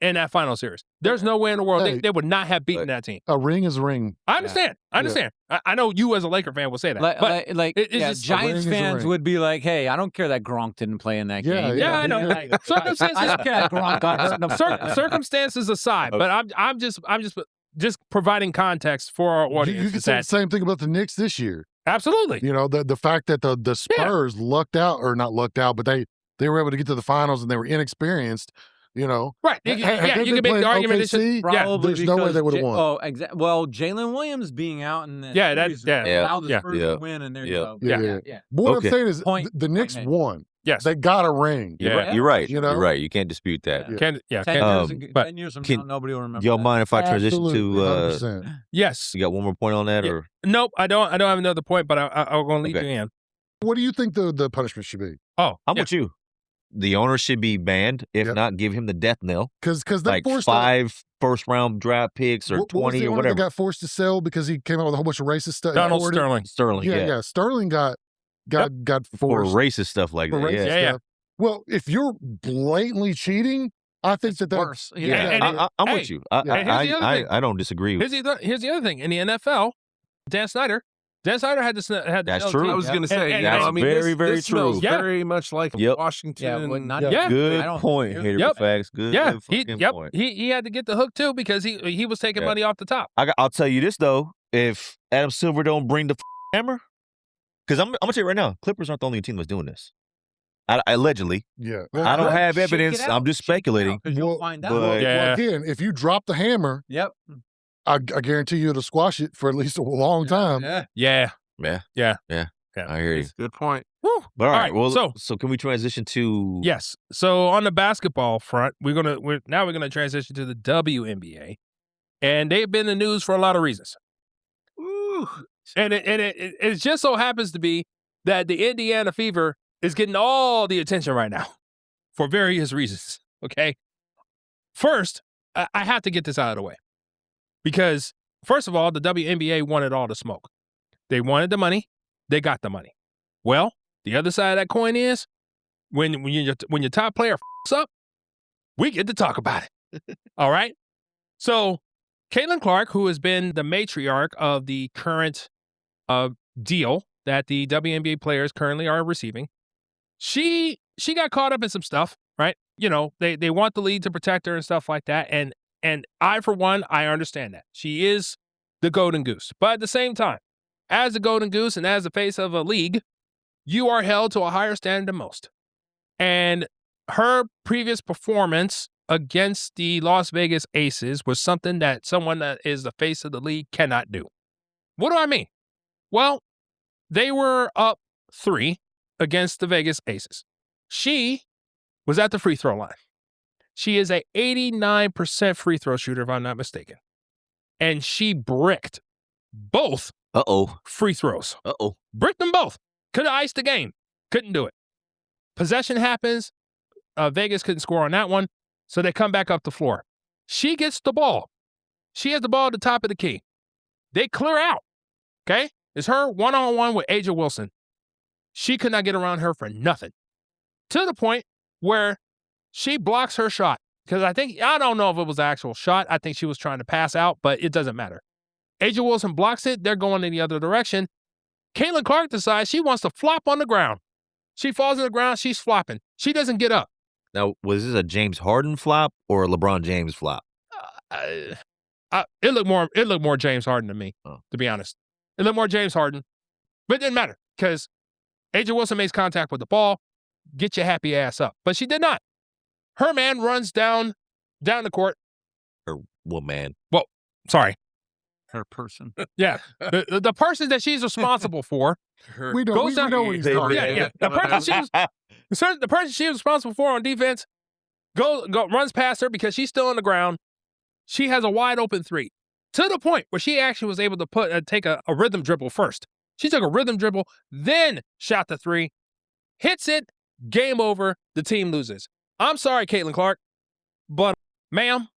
in that final series. There's no way in the world Hey. they would not have beaten But- that team. A ring is a ring. I understand. I understand. I know you as a Laker fan will say that. Like, but it's just- a ring Giants is a fans ring. would be like, "Hey, I don't care that Gronk didn't play in that Yeah, game." yeah, I know. yeah. Like, I circumstances, don't care that Gronk got hurt in the circumstances aside, but I'm just providing context for our audience. You could is say the that- same thing about the Knicks this year. absolutely. You know, the fact that the Spurs lucked out, or not lucked out, but they were able to get to the finals and they were inexperienced. You know, Right. Had Yeah, they you been can make playing the argument. That OKC, Probably there's no way because they would've won. Oh, exactly. Well, Jalen Williams being out in the Yeah, that- series yeah. allowed the Yeah. Spurs Yeah. to win, and there you Yeah. go. Yeah. But what Okay. I'm saying is, Point- the Knicks point won. Yes. They got a ring. Yeah. You're right. You know? You're right. You can't dispute that. Yeah. Can, yeah. 10 Can, years, but 10 years from can- now, nobody will remember. Y'all that. mind if I transition Absolutely, to? 100%. yes. You got one more point on that, Yeah. or Nope. I don't have another point, but I'm going to lead Okay. you in. What do you think the punishment should be? Oh, I'm yeah. with you. the owner should be banned. If not, give him the death knell. Because they Like forced 5 first-round draft picks or what was 20 the or owner whatever. that got forced to sell because he came out with a whole bunch of racist stuff? Donald Or- Sterling. Sterling, Yeah. Sterling got for forced racist stuff like for that. racist Yeah. Yeah. stuff. Well, if you're blatantly cheating, I think that's worse. Yeah, And I'm hey, with you. and here's the other thing. I don't disagree. Here's the other thing. In the NFL, Dan Snyder had this. That's true. I was going to say, And- you know, that's I mean, very, very this smells true. Yeah. very much like Yep. Washington. but not Yeah. Good I don't- point, Hater Yep. Facts. Good fucking point. He had to get the hook too because he was taking Yeah. money off the top. I'll tell you this though: if Adam Silver don't bring the hammer, because I'm gonna tell you right now, Clippers aren't the only team that's doing this. Allegedly, Yeah. I don't have Shake it evidence. out. I'm just Shake it out, speculating. 'cause you'll Well, find but- out. Well, Yeah. again, if you drop the hammer, Yep. I guarantee you it'll squash it for at least a long time. Yeah. Yeah. I hear you. That's a good point. Woo. But all All right, right, well, so- can we transition to? Yes. So on the basketball front, we're gonna transition to the WNBA, and they've been in the news for a lot of reasons. Ooh. And it just so happens to be that the Indiana Fever is getting all the attention right now for various reasons. Okay. First, I have to get this out of the way because first of all, the WNBA wanted all the smoke. They wanted the money. They got the money. Well, the other side of that coin is when your top player f***s up, we get to talk about it. All right. So Caitlin Clark, who has been the matriarch of the current deal that the WNBA players currently are receiving, she got caught up in some stuff, right? You know, they want the league to protect her and stuff like that. And I, for one, I understand that. She is the golden goose. But at the same time, as the golden goose and as the face of a league, you are held to a higher standard than most. And her previous performance against the Las Vegas Aces was something that someone that is the face of the league cannot do. What do I mean? Well, they were up 3 against the Vegas Aces. She was at the free throw line. She is a 89% free throw shooter, if I'm not mistaken. And she bricked both free throws. Bricked them both. Could have iced the game. Couldn't do it. Possession happens. Vegas couldn't score on that one. So they come back up the floor. She gets the ball. She has the ball at the top of the key. They clear out. Okay? It's her one-on-one with Aja Wilson. She could not get around her for nothing. To the point where she blocks her shot. Because I don't know if it was an actual shot. I think she was trying to pass out, but it doesn't matter. Aja Wilson blocks it. They're going in the other direction. Caitlin Clark decides she wants to flop on the ground. She falls on the ground. She's flopping. She doesn't get up. Now, was this a James Harden flop or a LeBron James flop? It looked more James Harden to me, to be honest. It looked more James Harden. But it didn't matter because Aja Wilson makes contact with the ball. Get your happy ass up. But she did not. Her man runs down the court. Or woman? Well, sorry. Her person. Yeah. The person that she's responsible for. We know what he's talking Yeah. about. The person she was responsible for on defense runs past her because she's still on the ground. She has a wide open 3 to the point where she actually was able to take a rhythm dribble first. She took a rhythm dribble, then shot the 3, hits it, game over, the team loses. I'm sorry, Caitlin Clark, but ma'am,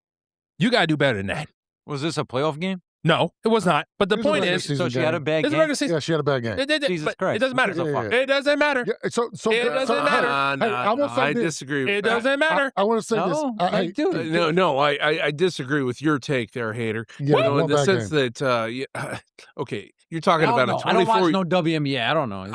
you got to do better than that. Was this a playoff game? No, it was not. But the It was a point regular is, season So she had a game. bad it's a game. regular season. Yeah, she had a bad game. Jesus but Christ. it doesn't matter. Yeah, yeah. It doesn't matter. Yeah, so It doesn't matter. I will say I this. disagree with It that. doesn't matter. I want to say No, this. I do. No, I disagree with your take there, Hater. Yeah, You know, one in the bad sense game. that, okay, you're talking I about don't a know. I don't 24. watch no WNBA. I don't know.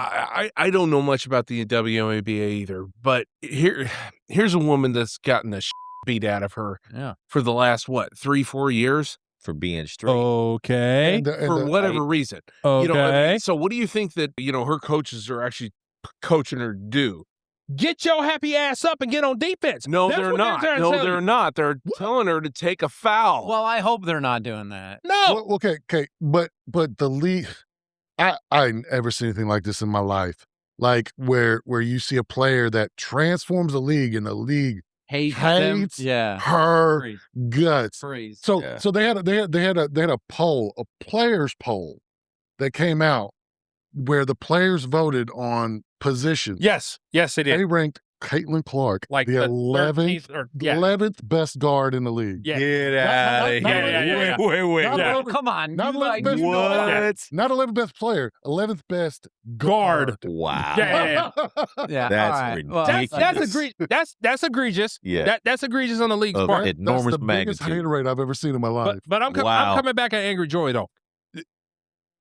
I don't know much about the WNBA either, but here's a woman that's gotten the beat out of her Yeah. for the last 3-4 years For being straight. Okay. And for whatever reason. Okay. You know, I mean, so what do you think that her coaches are actually coaching her to do? Get your happy ass up and get on defense. No, That's they're what not. trying to No, tell they're you. not. They're telling her to take a foul. Well, I hope they're not doing that. No. Well, okay, but the league, I ain't ever seen anything like this in my life. Like where you see a player that transforms the league and the league Hates them. hates Yeah. her Praise. guts. Praise. So Yeah. so they had a poll, a players poll that came out where the players voted on positions. Yes. Yes, it They is. ranked Caitlin Clark, Like the 11th, 13th or 11th best guard in the league. Yeah. Get out of not- here. yeah. Wait. Not Yeah. 11th Come on. Not you 11th like- best you know that. What? Not 11th best player, 11th best Guard. Wow. Yeah. Yeah, That's all right. ridiculous. That's egregious. Yeah. That's egregious on the league's Of part. enormous That's the biggest magnitude. hater rate I've ever seen in my life. But I'm Wow. coming back at Angry Joy though.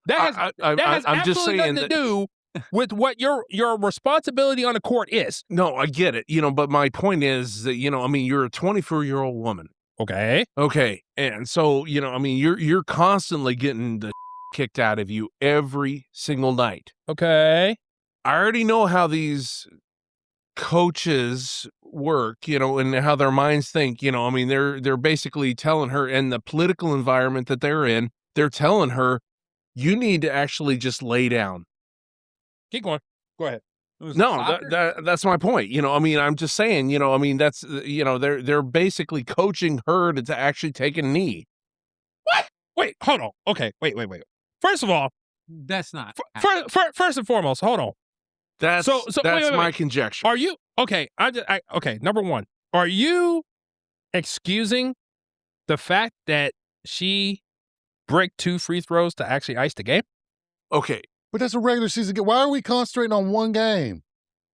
That has I'm just absolutely saying nothing that. to do with what your responsibility on the court is. No, I get it. But my point is that you're a 24-year-old woman. Okay. Okay, and so you're constantly getting the kicked out of you every single night. Okay. I already know how these coaches work, and how their minds think. They're basically telling her, in the political environment that they're in, they're telling her, you need to actually just lay down. Keep going. Go ahead. No, that's my point. I'm just saying, that's, they're basically coaching her to actually take a knee. What? Wait, hold on. Okay, wait. First of all, That's not. first and foremost, hold on. That's wait. my conjecture. Are you okay? Okay. Number one, are you excusing the fact that she break 2 free throws to actually ice the game? Okay, But that's a regular season game. Why are we concentrating on one game?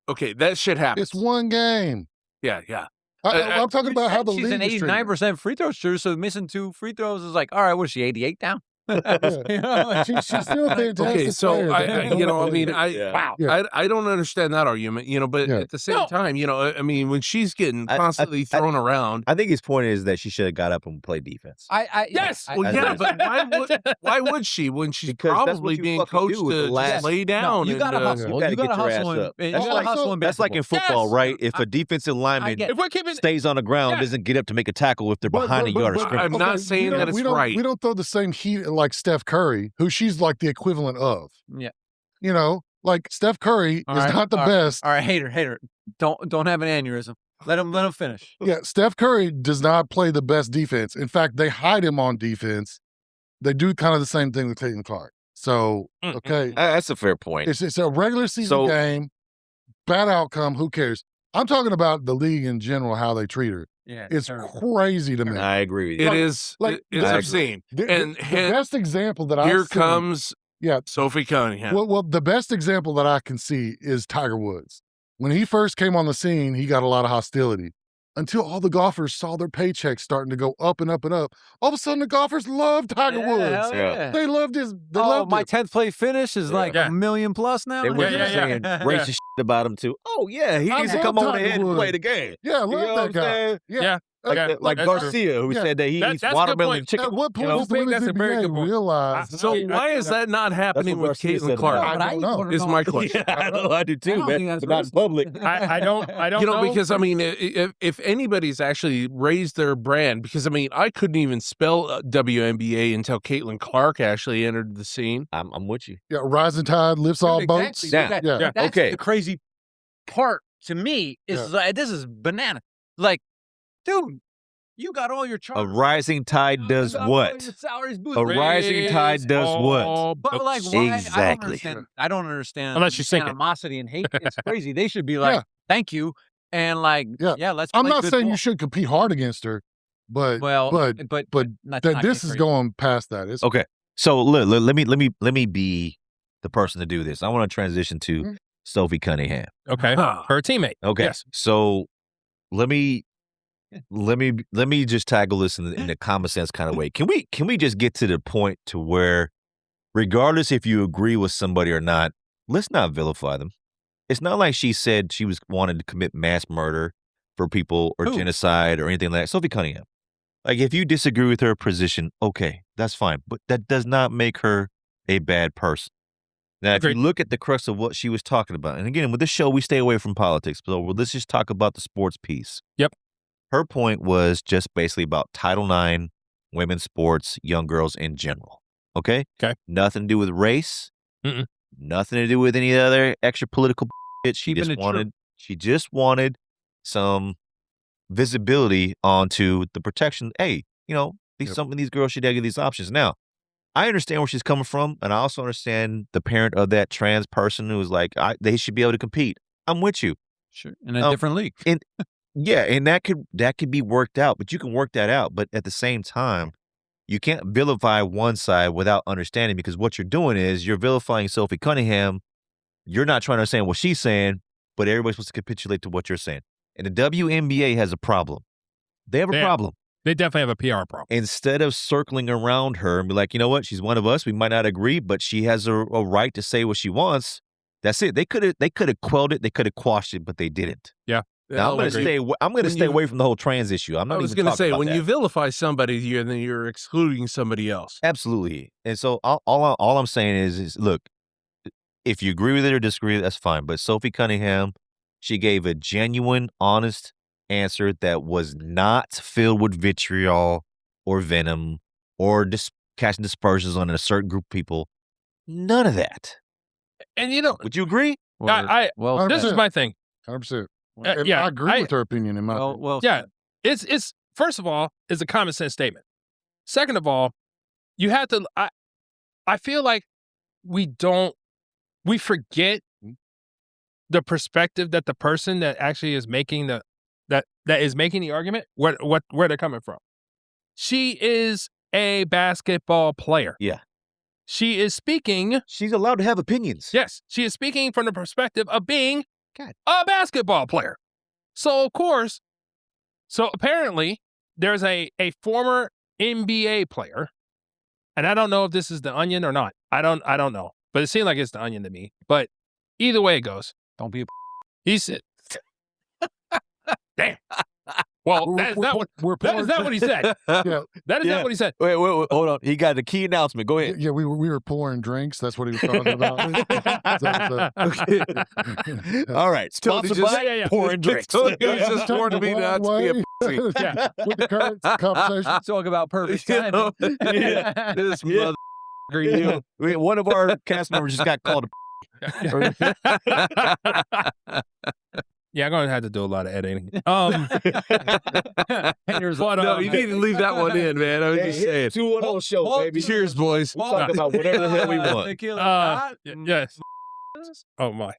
that shit happens. It's one game. Yeah. I'm talking about how the She's league an is treated. 89% free throw shooter, so missing 2 free throws is like, all right, what is she, 88 now? Yeah. She's still a fantastic Okay, so player. Wow. Yeah. I don't understand that argument, but Yeah. at the same time, when she's getting constantly thrown around. I think his point is that she should have got up and played defense. Yes! Well, yeah, but why would she when she's Because that's what probably you being fucking coached do with to the last- just lay No, down? you gotta and, hustle. You gotta You get gotta your ass hustle. up. You That's gotta like- hustle in That's like in basketball. football, Yes. right? If a defensive lineman get If we're keeping stays on the ground, Yes. doesn't get up to make a tackle if they're But- behind but- a yard of but- scrimmage. I'm not saying that it's right. We don't throw the same heat at like Steph Curry, who she's like the equivalent of. Yeah. Like Steph Curry All is right, not the all right. best. All right, hater. Don't have an aneurysm. Let him finish. Yeah, Steph Curry does not play the best defense. In fact, they hide him on defense. They do kind of the same thing with Caitlin Clark. So, okay, That's a fair point. it's a regular season So- game, bad outcome, who cares? I'm talking about the league in general, how they treat her. Yeah, It's crazy to me. I agree with you. It is like- it's I agree. obscene. The And best example that here I've seen, comes yeah, Sophie Cunningham. well, the best example that I can see is Tiger Woods. When he first came on the scene, he got a lot of hostility until all the golfers saw their paychecks starting to go up and up and up. All of a sudden, the golfers loved Tiger Woods. Hell yeah. They loved his. They Oh, loved my him. 10th place finish is like Yeah. $1 million plus now. They were Yeah, just yeah, saying yeah. racist shit about him too. Oh yeah, he I needs to love come on Tiger ahead and Woods. play the game. Yeah, I You know love what that I'm guy. saying? Yeah. Like, Okay, like that's true. Garcia, who Yeah. said that he That's eats a good watermelon point. chicken. At what point You know, does the I think women's that's a very NBA good point. realize? So why is that not happening what with Garcia said Caitlin Clark? about I don't know. Is my question. I do too, don't man. think that's But not in public. I don't know. Because if anybody's actually raised their brand, because I couldn't even spell WNBA until Caitlin Clark actually entered the scene. I'm with you. Yeah, rising tide lifts all boats. Exactly. Yeah. Yeah. That's Okay. the crazy part to me. Is like, this is banana. Like, dude, you got all your A charges. rising tide You does got all what? your salaries boosted. A rising tide does what? But like, why? Exactly. I don't understand. Unless you sink it. animosity and hate. It's crazy. They should be like, Yeah. thank you, and like, Yeah. let's. I'm play not good saying ball. you should compete hard against her, but Well, but not, that not this get is crazy. going past that. It's Okay. So look, let me be the person to do this. I want to transition to Mhm. Sophie Cunningham. Okay. Her teammate. Okay. Yes. So let me just tackle this in the common sense kind of way. Can we just get to the point to where, regardless if you agree with somebody or not, let's not vilify them. It's not like she said she was wanted to commit mass murder for people or Who? genocide or anything like that. Sophie Cunningham. Like, if you disagree with her position, okay, that's fine. But that does not make her a bad person. Now, if Agreed. you look at the crux of what she was talking about, and again, with this show, we stay away from politics, but let's just talk about the sports piece. Yep. Her point was just basically about Title IX, women's sports, young girls in general. Okay? Okay. Nothing to do with race. Mm-mm. Nothing to do with any other extra political shit. She Keeping just it true. wanted some visibility onto the protection. Hey, some of these girls should get these options. Now, I understand where she's coming from, and I also understand the parent of that trans person who was like, they should be able to compete. I'm with you. Sure. In a different league. Yeah, and that could be worked out, but you can work that out. But at the same time, you can't vilify one side without understanding, because what you're doing is you're vilifying Sophie Cunningham. You're not trying to understand what she's saying, but everybody's supposed to capitulate to what you're saying. And the WNBA has a problem. They have a problem. They definitely have a PR problem. Instead of circling around her and be like, you know what, she's one of us. We might not agree, but she has a right to say what she wants. That's it. They could have quelled it. They could have quashed it, but they didn't. Yeah. Now, I'm going to stay away from the whole trans issue. I'm not. I was going to say, when you vilify somebody, then you're excluding somebody else. Absolutely. And so all I'm saying is look, if you agree with it or disagree, that's fine. But Sophie Cunningham, she gave a genuine, honest answer that was not filled with vitriol or venom or casting dispersions on a certain group of people. None of that. And would you agree? Well, this is my thing. 100%. Yeah, I agree with her opinion. In my opinion. Well, yeah. It's first of all, it's a common sense statement. Second of all, you have to. I feel like we forget the perspective that the person that actually is making that is making the argument, where they're coming from. She is a basketball player. Yeah. She is speaking. She's allowed to have opinions. Yes, she is speaking from the perspective of being a basketball player. So, of course, apparently there's a former NBA player, and I don't know if this is the Onion or not. I don't know, but it seems like it's the Onion to me. But either way it goes, don't be a he said, damn. Well, that is not what he said. Yeah. That is not what he said. Wait, hold on. He got the key announcement. Go ahead. Yeah, we were pouring drinks. That's what he was talking about. Okay. All right. Sponsored by pouring drinks. Just warned me not to be a pussy. Yeah. With the current conversation. Talk about perfect timing. This mother you. One of our cast members just got called Yeah, I'm going to have to do a lot of editing. No, you need to leave that one in, man. I was just saying. 210 show, baby. Cheers, boys. We'll talk about whatever the hell we want. Yes. Oh, my.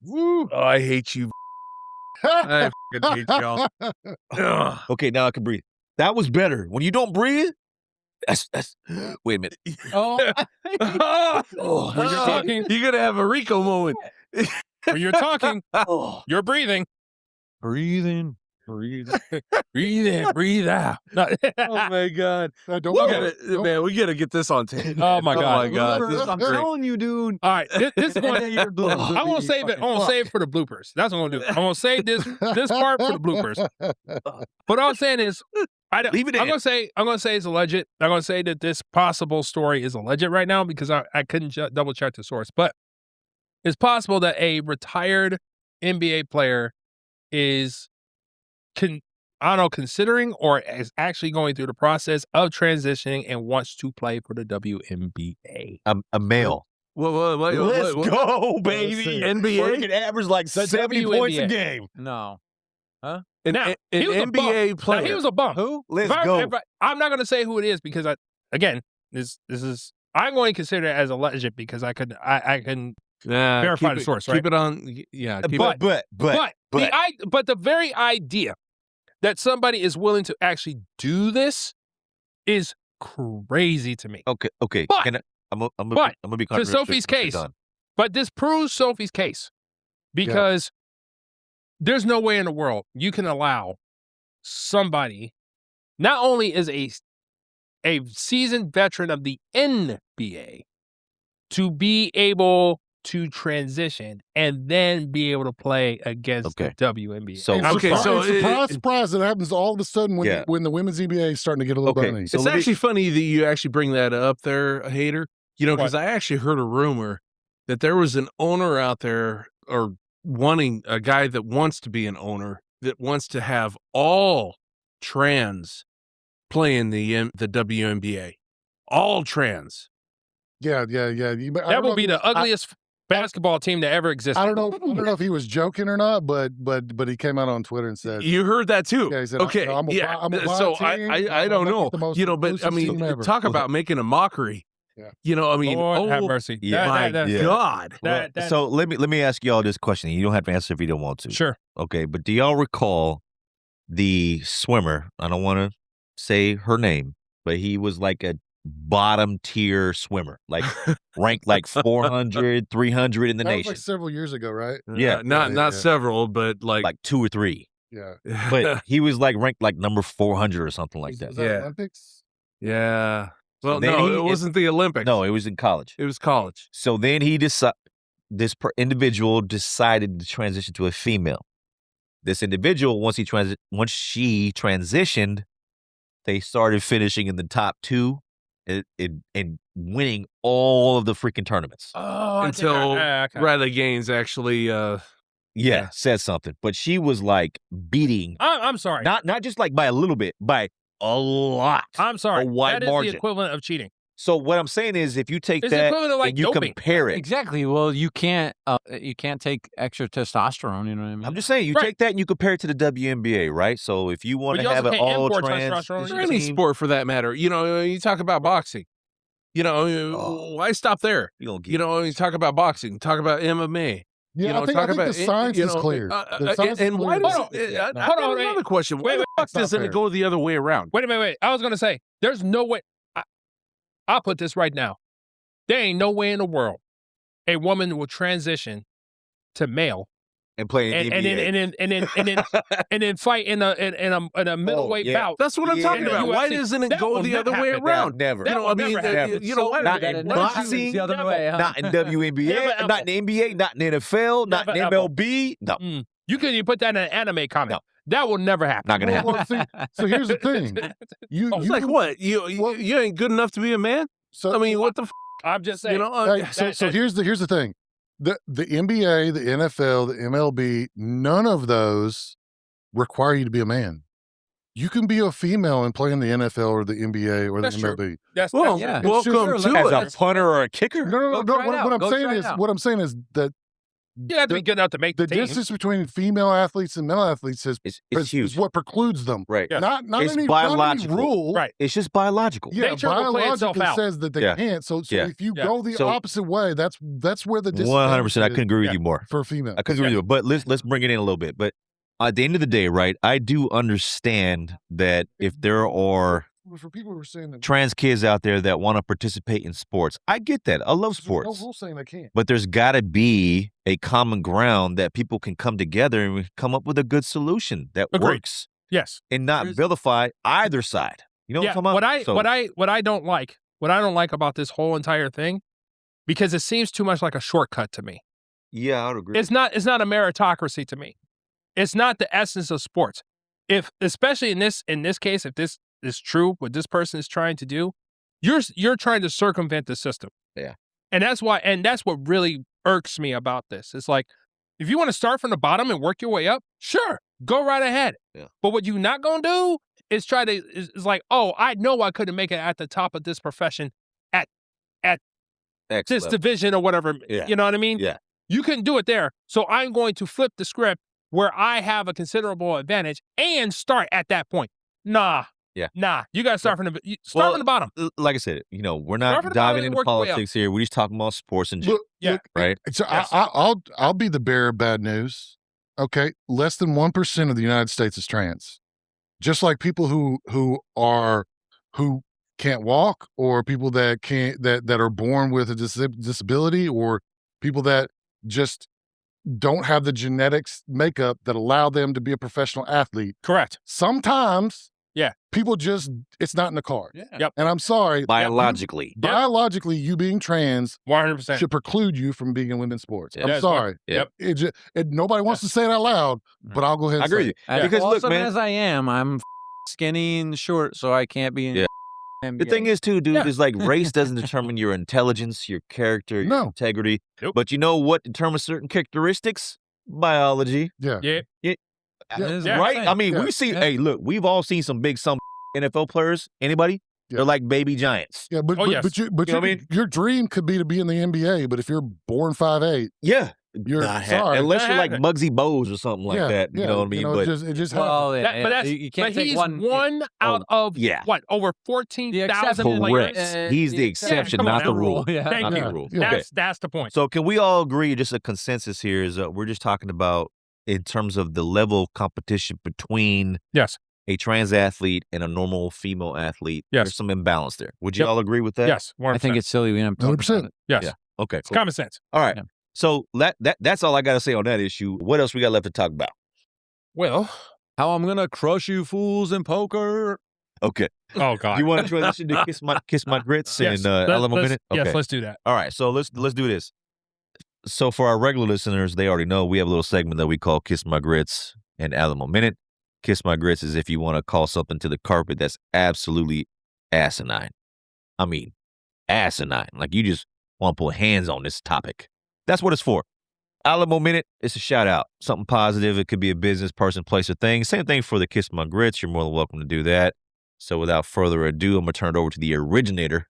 Woo. Oh, I hate you. I fucking hate y'all. Ugh. Okay, now I can breathe. That was better. When you don't breathe, that's wait a minute. When you're talking, You're going to have a Rico moment. when you're talking, you're breathing. Breathe in. Breathe in, breathe out. Oh, my God. Man, we got to get this on tape. Oh, my God. Oh, my God. This is I'm great. telling you, dude. All right, this is one. I'm gonna save it. I'm gonna save it for the bloopers. That's what I'm gonna do. I'm gonna save this part for the bloopers. But all I'm saying is, Leave it in. I'm gonna say it's alleged. I'm gonna say that this possible story is alleged right now because I couldn't double check the source. But it's possible that a retired NBA player is considering or is actually going through the process of transitioning and wants to play for the WNBA. A male. Let's go, baby. NBA? Where he can average like 70 points a game. No. An he was a NBA bum. player. Now, he was a bum. Who? Let's go. I'm not going to say who it is because this is I'm going to consider it as alleged because I can verify the source. Keep it on. Yeah. But the very idea that somebody is willing to actually do this is crazy to me. Okay. But- I'm gonna be to Sophie's case, but this proves Sophie's case because there's no way in the world you can allow somebody not only is a seasoned veteran of the NBA to be able to transition and then be able to play against the WNBA. Surprise! It happens all of a sudden when the women's NBA is starting to get a little bunny. It's actually funny that you actually bring that up there, Hater. Because I actually heard a rumor that there was an owner out there or a guy that wants to be an owner that wants to have all trans play in the WNBA. All trans. Yeah. That will be the ugliest basketball team that ever existed. I don't know if he was joking or not, but he came out on Twitter and said you heard that too. Yeah, he said, okay, I'm a so team. I don't know, but I mean, talk about making a mockery. You know, I mean, Lord have oh mercy. yeah. my God. So let me ask y'all this question. You don't have to answer if you don't want to. Sure. Okay, but do y'all recall the swimmer? I don't want to say her name, but he was like a bottom tier swimmer, like ranked like 400, 300 in the That was nation. like several years ago, right? Yeah. Not several, but like 2 or 3. Yeah. But he was like ranked like number 400 or something like that. Was that Yeah. Olympics? yeah. Well, then no, it wasn't the Olympics. No, it was in college. It was college. So then individual decided to transition to a female. This individual, once she transitioned, they started finishing in the top 2 and winning all of the freaking tournaments. Oh, Until Riley Gaines actually Yeah, said something. But she was like beating, I'm sorry. not just like by a little bit, by a lot. I'm sorry. A wide That is margin. the equivalent of cheating. So what I'm saying is, if you take It's the that equivalent of, like, and you doping. compare it, Exactly. Well, you can't take extra testosterone. You know what I mean? I'm just saying, you Right. take that and you compare it to the WNBA, right? So if you want But to you have also an can't all import trans testosterone or any team, sport for that matter. You know, you talk about boxing. You know, why stop there? you gonna get You know, you talk about boxing, talk about MMA. Yeah, You know, I think talk the about science you is know, clear. The science is and why clear. does Hold it? on. I Hold got on, another wait. question. Why Wait, the wait. fuck It's not doesn't fair. it go the other way around? Wait a minute. I was going to say, there's no way. I'll put this right now. There ain't no way in the world a woman will transition to male and play in and then fight in a middleweight yeah. bout. That's what I'm Yeah. talking about. Why UFC. doesn't it That go will the not other way happen. around? Never. You know, will I mean, never happen. you know what? Not in boxing, the other way. not in WNBA, Never, not in NBA, not in NFL, not in Never, ever. MLB. No, You couldn't even put that in an anime comic. No. That will never happen. not gonna happen. Well, see, so here's the thing. You It's like what? You ain't good enough to be a man? So I mean, what the? I'm just saying. You know, hey, so here's the thing. The NBA, the NFL, the MLB, none of those require you to be a man. You can be a female and play in the NFL or the NBA or the That's true. MLB. That's well, yeah. welcome It's to true. As a punter or a kicker. No. Go try it out. Go try it out. What I'm saying is that you have to be good enough to make the the team. distance between female athletes and male athletes It's is huge, what precludes them. right? Yeah. Not It's any biological. rule. Right. It's just biological. Yeah, Nature will play itself biologically out. says that they Yeah. can't. So Yeah. if you Yeah. go the So- opposite way, that's where the 100%. I disadvantage couldn't agree with Yeah. you more. is for a female. I couldn't agree with you. But let's bring it in a little bit. But at the end of the day, right? I do understand that if there are For people who are saying that trans kids out there that want to participate in sports, I get that. I love there's no sports. rule saying they can't. But there's got to be a common ground that people can come together and come up with a good solution that Agreed. works Yes. and not vilify either side. You know Yeah. what I'm talking about? What I don't like about this whole entire thing, because it seems too much like a shortcut to me. Yeah, I would agree. It's not a meritocracy to me. It's not the essence of sports. If especially in this case, if this is true, what this person is trying to do, you're trying to circumvent the system. Yeah. And that's what really irks me about this. It's like, if you want to start from the bottom and work your way up, sure, go right ahead. Yeah. But what you're not gonna do is is like, oh, I know I couldn't make it at the top of this profession at X this level. division or whatever. Yeah. You know what I mean? Yeah. You couldn't do it there. So I'm going to flip the script where I have a considerable advantage and start at that point. Nah. Yeah. Nah. You got to start from Well, the bottom. Like I said, we're Start from not the bottom diving and into work your way up. politics here. We're just talking about sports and Look, Yeah. look, right? So Yes. I'll be the bearer of bad news. Okay, less than 1% of the United States is trans. Just like people who can't walk, or people that can't that are born with a disability, or people that just don't have the genetics makeup that allow them to be a professional athlete. Correct. Sometimes, Yeah. people just it's not in the card. Yeah. Yep. And I'm sorry, Biologically. biologically, you being trans 100%. should preclude you from being in women's sports. Yeah. I'm That's fine. sorry. Yep. Nobody wants to say it out loud, but I'll go ahead and I agree say with it. you. As Because look, awesome man, as I am, I'm skinny and short, so I can't be in Yeah. NBA. the thing is, too, dude, Yeah. is like race doesn't determine your intelligence, your character, your No. integrity. Nope. But you know what determines certain characteristics? Biology. Yeah. Yeah. That is Yeah. what I'm Right? saying. I mean, Yeah. we see, Yeah. hey, look, we've all seen some NFL players. Anybody? Yeah. They're like baby giants. Yeah, but Oh, but, yes. but, you, but You know what I your dream could be to be in the NBA, but if you're born 5'8", Yeah. You're Not sorry. unless you're like Muggsy Bogues or something like that. You know what I mean? But it just Well, happened. But that's you can't take he's one. out of yeah. what, over 14,000 exception. players. Correct. He's the exception, come on not the now. rule. Yeah. Thank Not you. the rule. Yeah. Okay. That's the point. So can we all agree? Just a consensus here is we're just talking about in terms of the level of competition between Yes. a trans athlete and a normal female athlete. Yes. There's some imbalance there. Would you Yep. all agree with that? Yes. 100%. I think it's silly. We don't talk about 100%. it. yes. Yeah. Okay. It's Cool. common sense. All right. Yeah. So that's all I got to say on that issue. What else we got left to talk about? Well, How I'm gonna crush you fools in poker. Okay. oh God. You want to transition to kiss my grits Yes. and Alamo Let's- minute? Yes, Okay. let's do that. All right. So let's do this. So for our regular listeners, they already know we have a little segment that we call Kiss My Grits and Alamo Minute. Kiss My Grits is if you want to call something to the carpet that's absolutely asinine. I mean, asinine. Like you just want to put hands on this topic. That's what it's for. Alamo Minute, it's a shout out. Something positive. It could be a business, person, place, or thing. Same thing for the Kiss My Grits. You're more than welcome to do that. So without further ado, I'm going to turn it over to the originator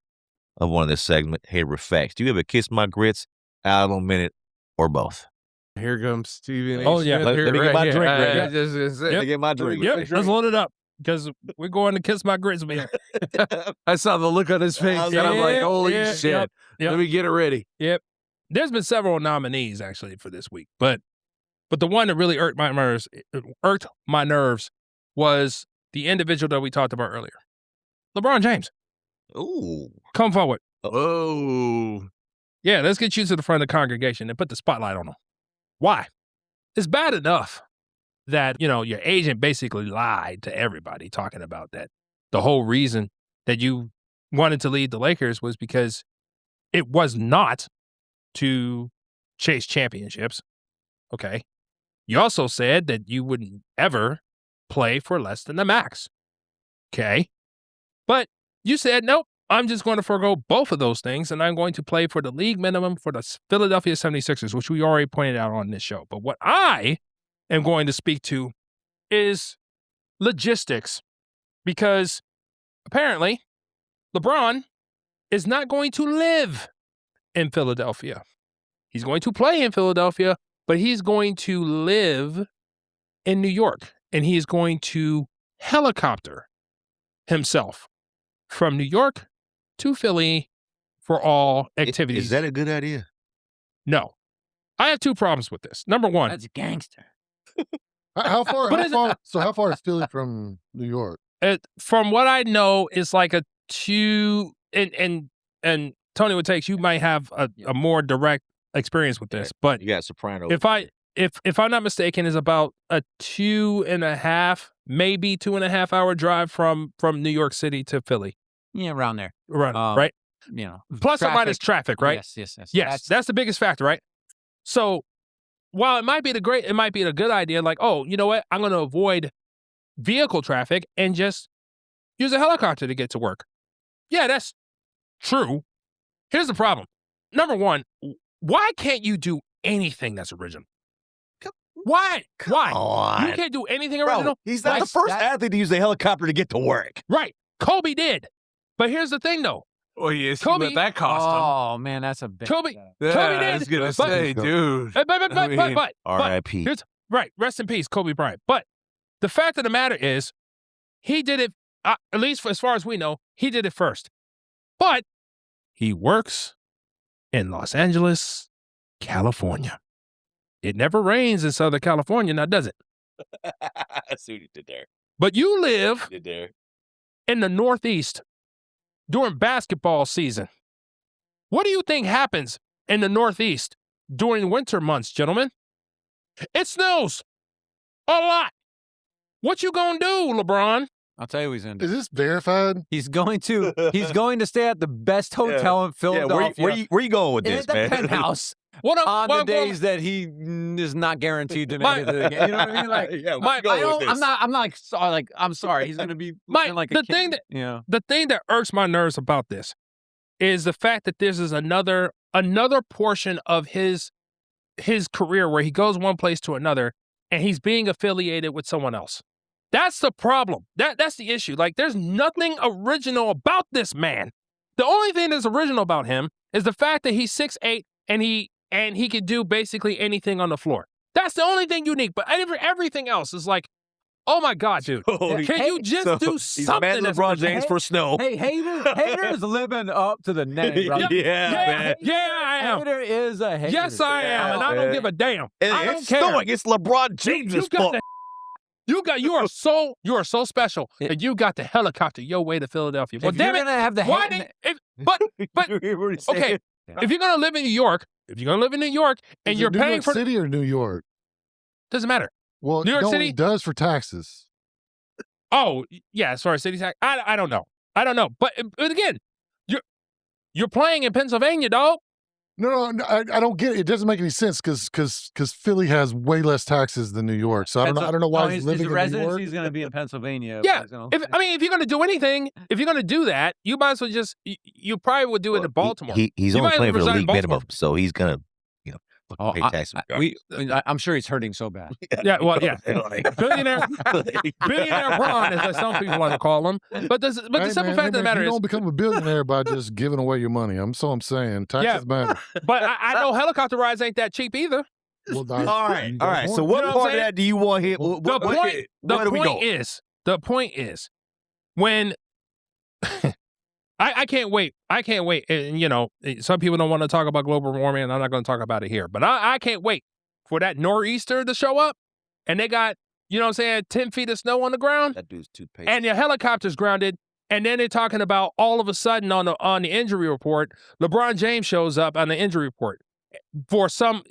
of one of this segment, Hater Facts. Do you have a Kiss My Grits, Alamo Minute, or both? Here comes Stephen. Oh, yeah. Let me get my drink ready. Yep. Let me get my drink. Yep. Let's load it up because we're going to Kiss My Grits meal. I saw the look on his face, and I'm like, holy shit. Yep. Let me get it ready. Yep. There's been several nominees actually for this week, but the one that really irked my nerves was the individual that we talked about earlier, LeBron James. Ooh. Come forward. Oh. Yeah, let's get you to the front of the congregation and put the spotlight on him. Why? It's bad enough that, your agent basically lied to everybody talking about that. The whole reason that you wanted to lead the Lakers was because it was not to chase championships. Okay. You also said that you wouldn't ever play for less than the max. Okay. But you said, nope, I'm just going to forego both of those things, and I'm going to play for the league minimum for the Philadelphia 76ers, which we already pointed out on this show. But what I am going to speak to is logistics, because apparently LeBron is not going to live in Philadelphia. He's going to play in Philadelphia, but he's going to live in New York, and he is going to helicopter himself from New York to Philly for all activities. Is that a good idea? No. I have two problems with this. Number one. That's gangster. How far is Philly from New York? From what I know, it's like a 2, and Tony would take, you might have a more direct experience with this, but You got Soprano. if I'm not mistaken, is about a 2.5, maybe 2.5 hour drive from New York City to Philly. Yeah, around there. Right? Plus or minus traffic, right? Yes. That's the biggest factor, right? So while it might be a good idea, like, oh, you know what? I'm going to avoid vehicle traffic and just use a helicopter to get to work. Yeah, that's true. Here's the problem. Number one, why can't you do anything that's original? Why? on. You can't do anything Bro, original? he's not the first athlete to use a helicopter to get to work. Right. Kobe did. But here's the thing, though. Oh, yes. Kobe- What that cost Oh, man, that's a big. Kobe him. Kobe Yeah, I did, was going to but- say, dude. But R.I.P. here's right. Rest in peace, Kobe Bryant. But the fact of the matter is, he did it, at least as far as we know, he did it first. But he works in Los Angeles, California. It never rains in Southern California, now does it? I see what you did there. But you live Did there. in the Northeast during basketball season. What do you think happens in the Northeast during winter months, gentlemen? It snows a lot. What you gonna do, LeBron? I'll tell you what he's going to Is do. this verified? He's going to stay at the best hotel in Yeah, Philadelphia. where you going with in this, the man? penthouse on the days that he is not guaranteed to make it to the game. You know what I mean? Like, yeah, where you going with this? I'm sorry. He's going to be Mike, looking like a the kid. thing that- Yeah. The thing that irks my nerves about this is the fact that this is another portion of his career where he goes one place to another and he's being affiliated with someone else. That's the problem. That's the issue. Like, there's nothing original about this man. The only thing that's original about him is the fact that he's 6'8" and he and he could do basically anything on the floor. That's the only thing unique. But everything else is like, oh my God, dude. Can you just do He's something? mad LeBron James for snow. Hey, Hater's living up to the name, brother. man. I am. Hater is a hater. Yes, I am, and I don't give a damn. I don't It's care. snowing. It's LeBron James' fault. You are so special that you got to helicopter your way to Philadelphia. Well, If damn you're it. gonna have the Why hate, but okay, if you're gonna live in New York, and Is you're it New paying York for City or New York? doesn't matter. Well, New York no, City? it does for taxes. Oh, yeah, sorry, city tax. I don't know. But again, you're playing in Pennsylvania, dog. No, I don't get it. It doesn't make any sense because Philly has way less taxes than New York. So I don't know why he's living his in New residency York. is going to be in Pennsylvania. Yeah. So- If you're gonna do anything, if you're gonna do that, you might as well just you probably would do it in Baltimore. He's You only might playing for the reside in league Baltimore. minimum, so he's gonna, Oh, pay taxes. I'm sure he's hurting so bad. Yeah, well, yeah. Like- Billionaire Ron, as some people want to call him. But the simple fact of the matter you is, don't become a billionaire by just giving away your money. I'm saying taxes matter. but I know helicopter rides ain't that cheap either. Well, all right. So what You know what I'm part of saying? that do you want here? The point is, when I can't wait. And some people don't want to talk about global warming, and I'm not going to talk about it here. But I can't wait for that nor'easter to show up, and they got 10 feet of snow on the ground, That dude's toothpaste. and your helicopter's grounded. And then they're talking about all of a sudden on the injury report, LeBron James shows up on the injury report for some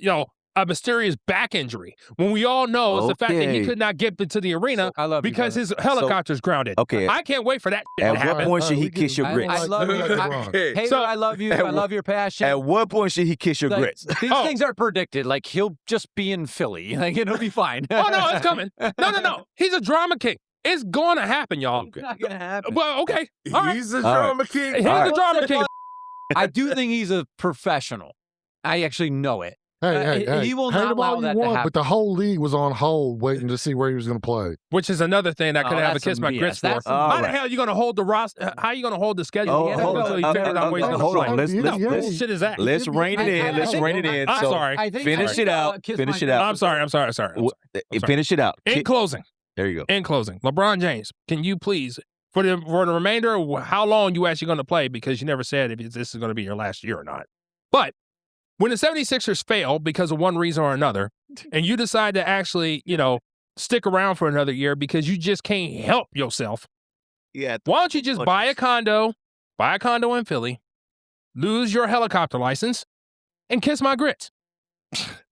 a mysterious back injury, when we all know is the fact that he Okay. could not get into the arena I love you, because brother. his helicopter's grounded. Okay. I can't wait for that shit At to what happen. point should he kiss your I grits? love you. Hater, So- I love you. At I love your passion. At what point should he kiss your Like, grits? These Oh. things are predicted. Like, he'll just be in Philly. Like, it'll be fine. Oh no, it's coming. No. He's a drama king. It's going to happen, y'all. It's not going to happen. Well, okay. All right. He's a All right. drama king. He's All a right. drama king. I do think he's a professional. I actually know it. Hey, he will hate not him all allow you that to want, happen. but the whole league was on hold waiting to see where he was going to play. Which is another thing that Oh, could have a that's kiss some my BS. grits for. That's some How BS. the hell are you going to hold the roster? How are you going to hold the schedule Oh, together hold until on. you figure out where he's going to Hold play? on. Let's No, yeah. what shit is that? Let's rein it in. Let's rein it in. I'm So sorry. I think finish it out. kiss Finish my it out. I'm sorry. I'm sorry. Finish it out. In closing, There you go. LeBron James, can you please, for the remainder of how long you actually going to play, because you never said if this is going to be your last year or not. But when the 76ers fail because of one reason or another, and you decide to actually, stick around for another year because you just can't help yourself, Yeah. why don't you just buy a condo in Philly, lose your helicopter license, and kiss my grits?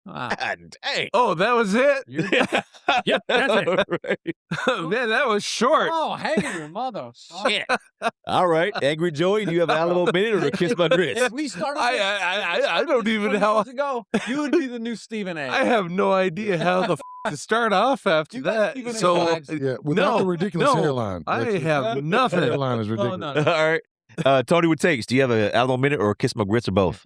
Wow. God dang. Oh, that was it? Yep, that's it. Oh, man, that was short. Oh, hang your mother. Shit. All right. Angry Joey, do you have an Alamo minute or kiss my grits? If we started I don't even know how. ago, you would be the new Stephen A. I have no idea how the to start off after You got that. Stephen A. So vibes. Yeah, without No, the ridiculous no, hairline. I That's- have nothing. Hairline is Oh, ridiculous. no, All no. right. Tony, what takes? Do you have an Alamo minute or kiss my grits or both?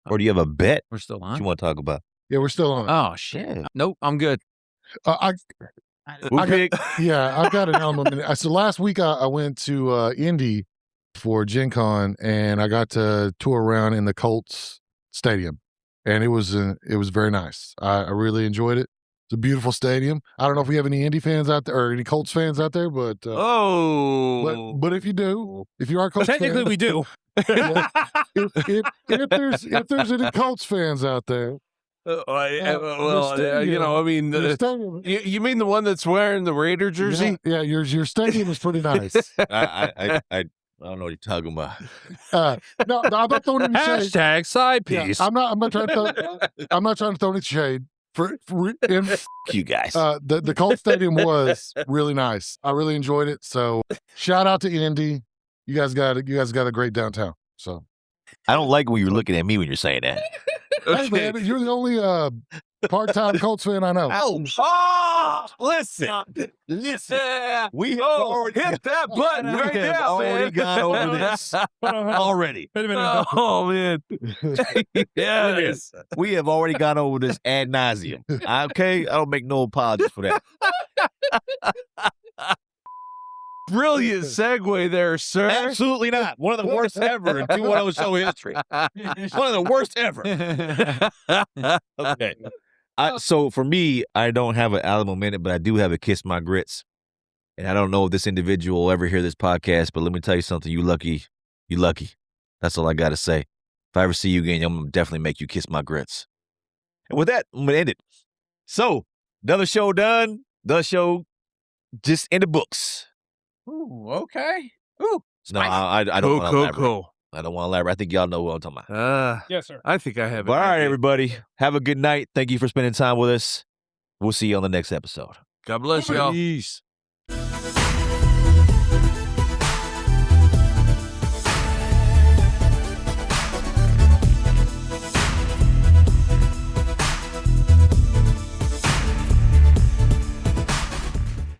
Or do you have a bet We're still that on. you want to talk about? Yeah, we're still on. Oh shit! Nope, I'm good. Who I got- picked? Yeah, I've got an Alamo minute. So last week I went to Indy for Gen Con, and I got to tour around in the Colts stadium, and it was very nice. I really enjoyed it. It's a beautiful stadium. I don't know if we have any Indy fans out there or any Colts fans out there, but Oh. but if you do, if you are a Colts Technically, fan, we do. if there's any Colts fans out there, I mean, your stadium, you mean the one that's wearing the Raider jersey? yeah, your stadium is pretty nice. I don't know what you're talking about. No, I'm not throwing any shade. Hashtag side Yeah, piece. I'm not trying to throw any shade. F you guys. The Colts stadium was really nice. I really enjoyed it. So shout out to Indy. You guys got a great downtown. So I don't like when you're looking at me when you're saying that. hey, man, you're the only part-time Colts fan I know. Oh, listen. We have already hit that button we right have now, already man. gone over this already. Wait a minute. Oh man, yes. We have already gone over this ad nauseum. Okay, I don't make no apologies for that. Brilliant segue there, sir. Absolutely not. One of the worst ever in 210 show history. One of the worst ever. Okay. So for me, I don't have an Alamo minute, but I do have a Kiss My Grits. And I don't know if this individual will ever hear this podcast, but let me tell you something. You lucky. You lucky. That's all I got to say. If I ever see you again, I'm going to definitely make you kiss my grits. And with that, I'm going to end it. So, another show done. The show just in the books. Ooh, okay. Ooh, No, I don't want to elaborate. Cool. I don't want to elaborate. I think y'all know what I'm talking about. Yes, sir. I think I have it. But all right, everybody. Have a good night. Thank you for spending time with us. We'll see you on the next episode. God bless y'all. Peace.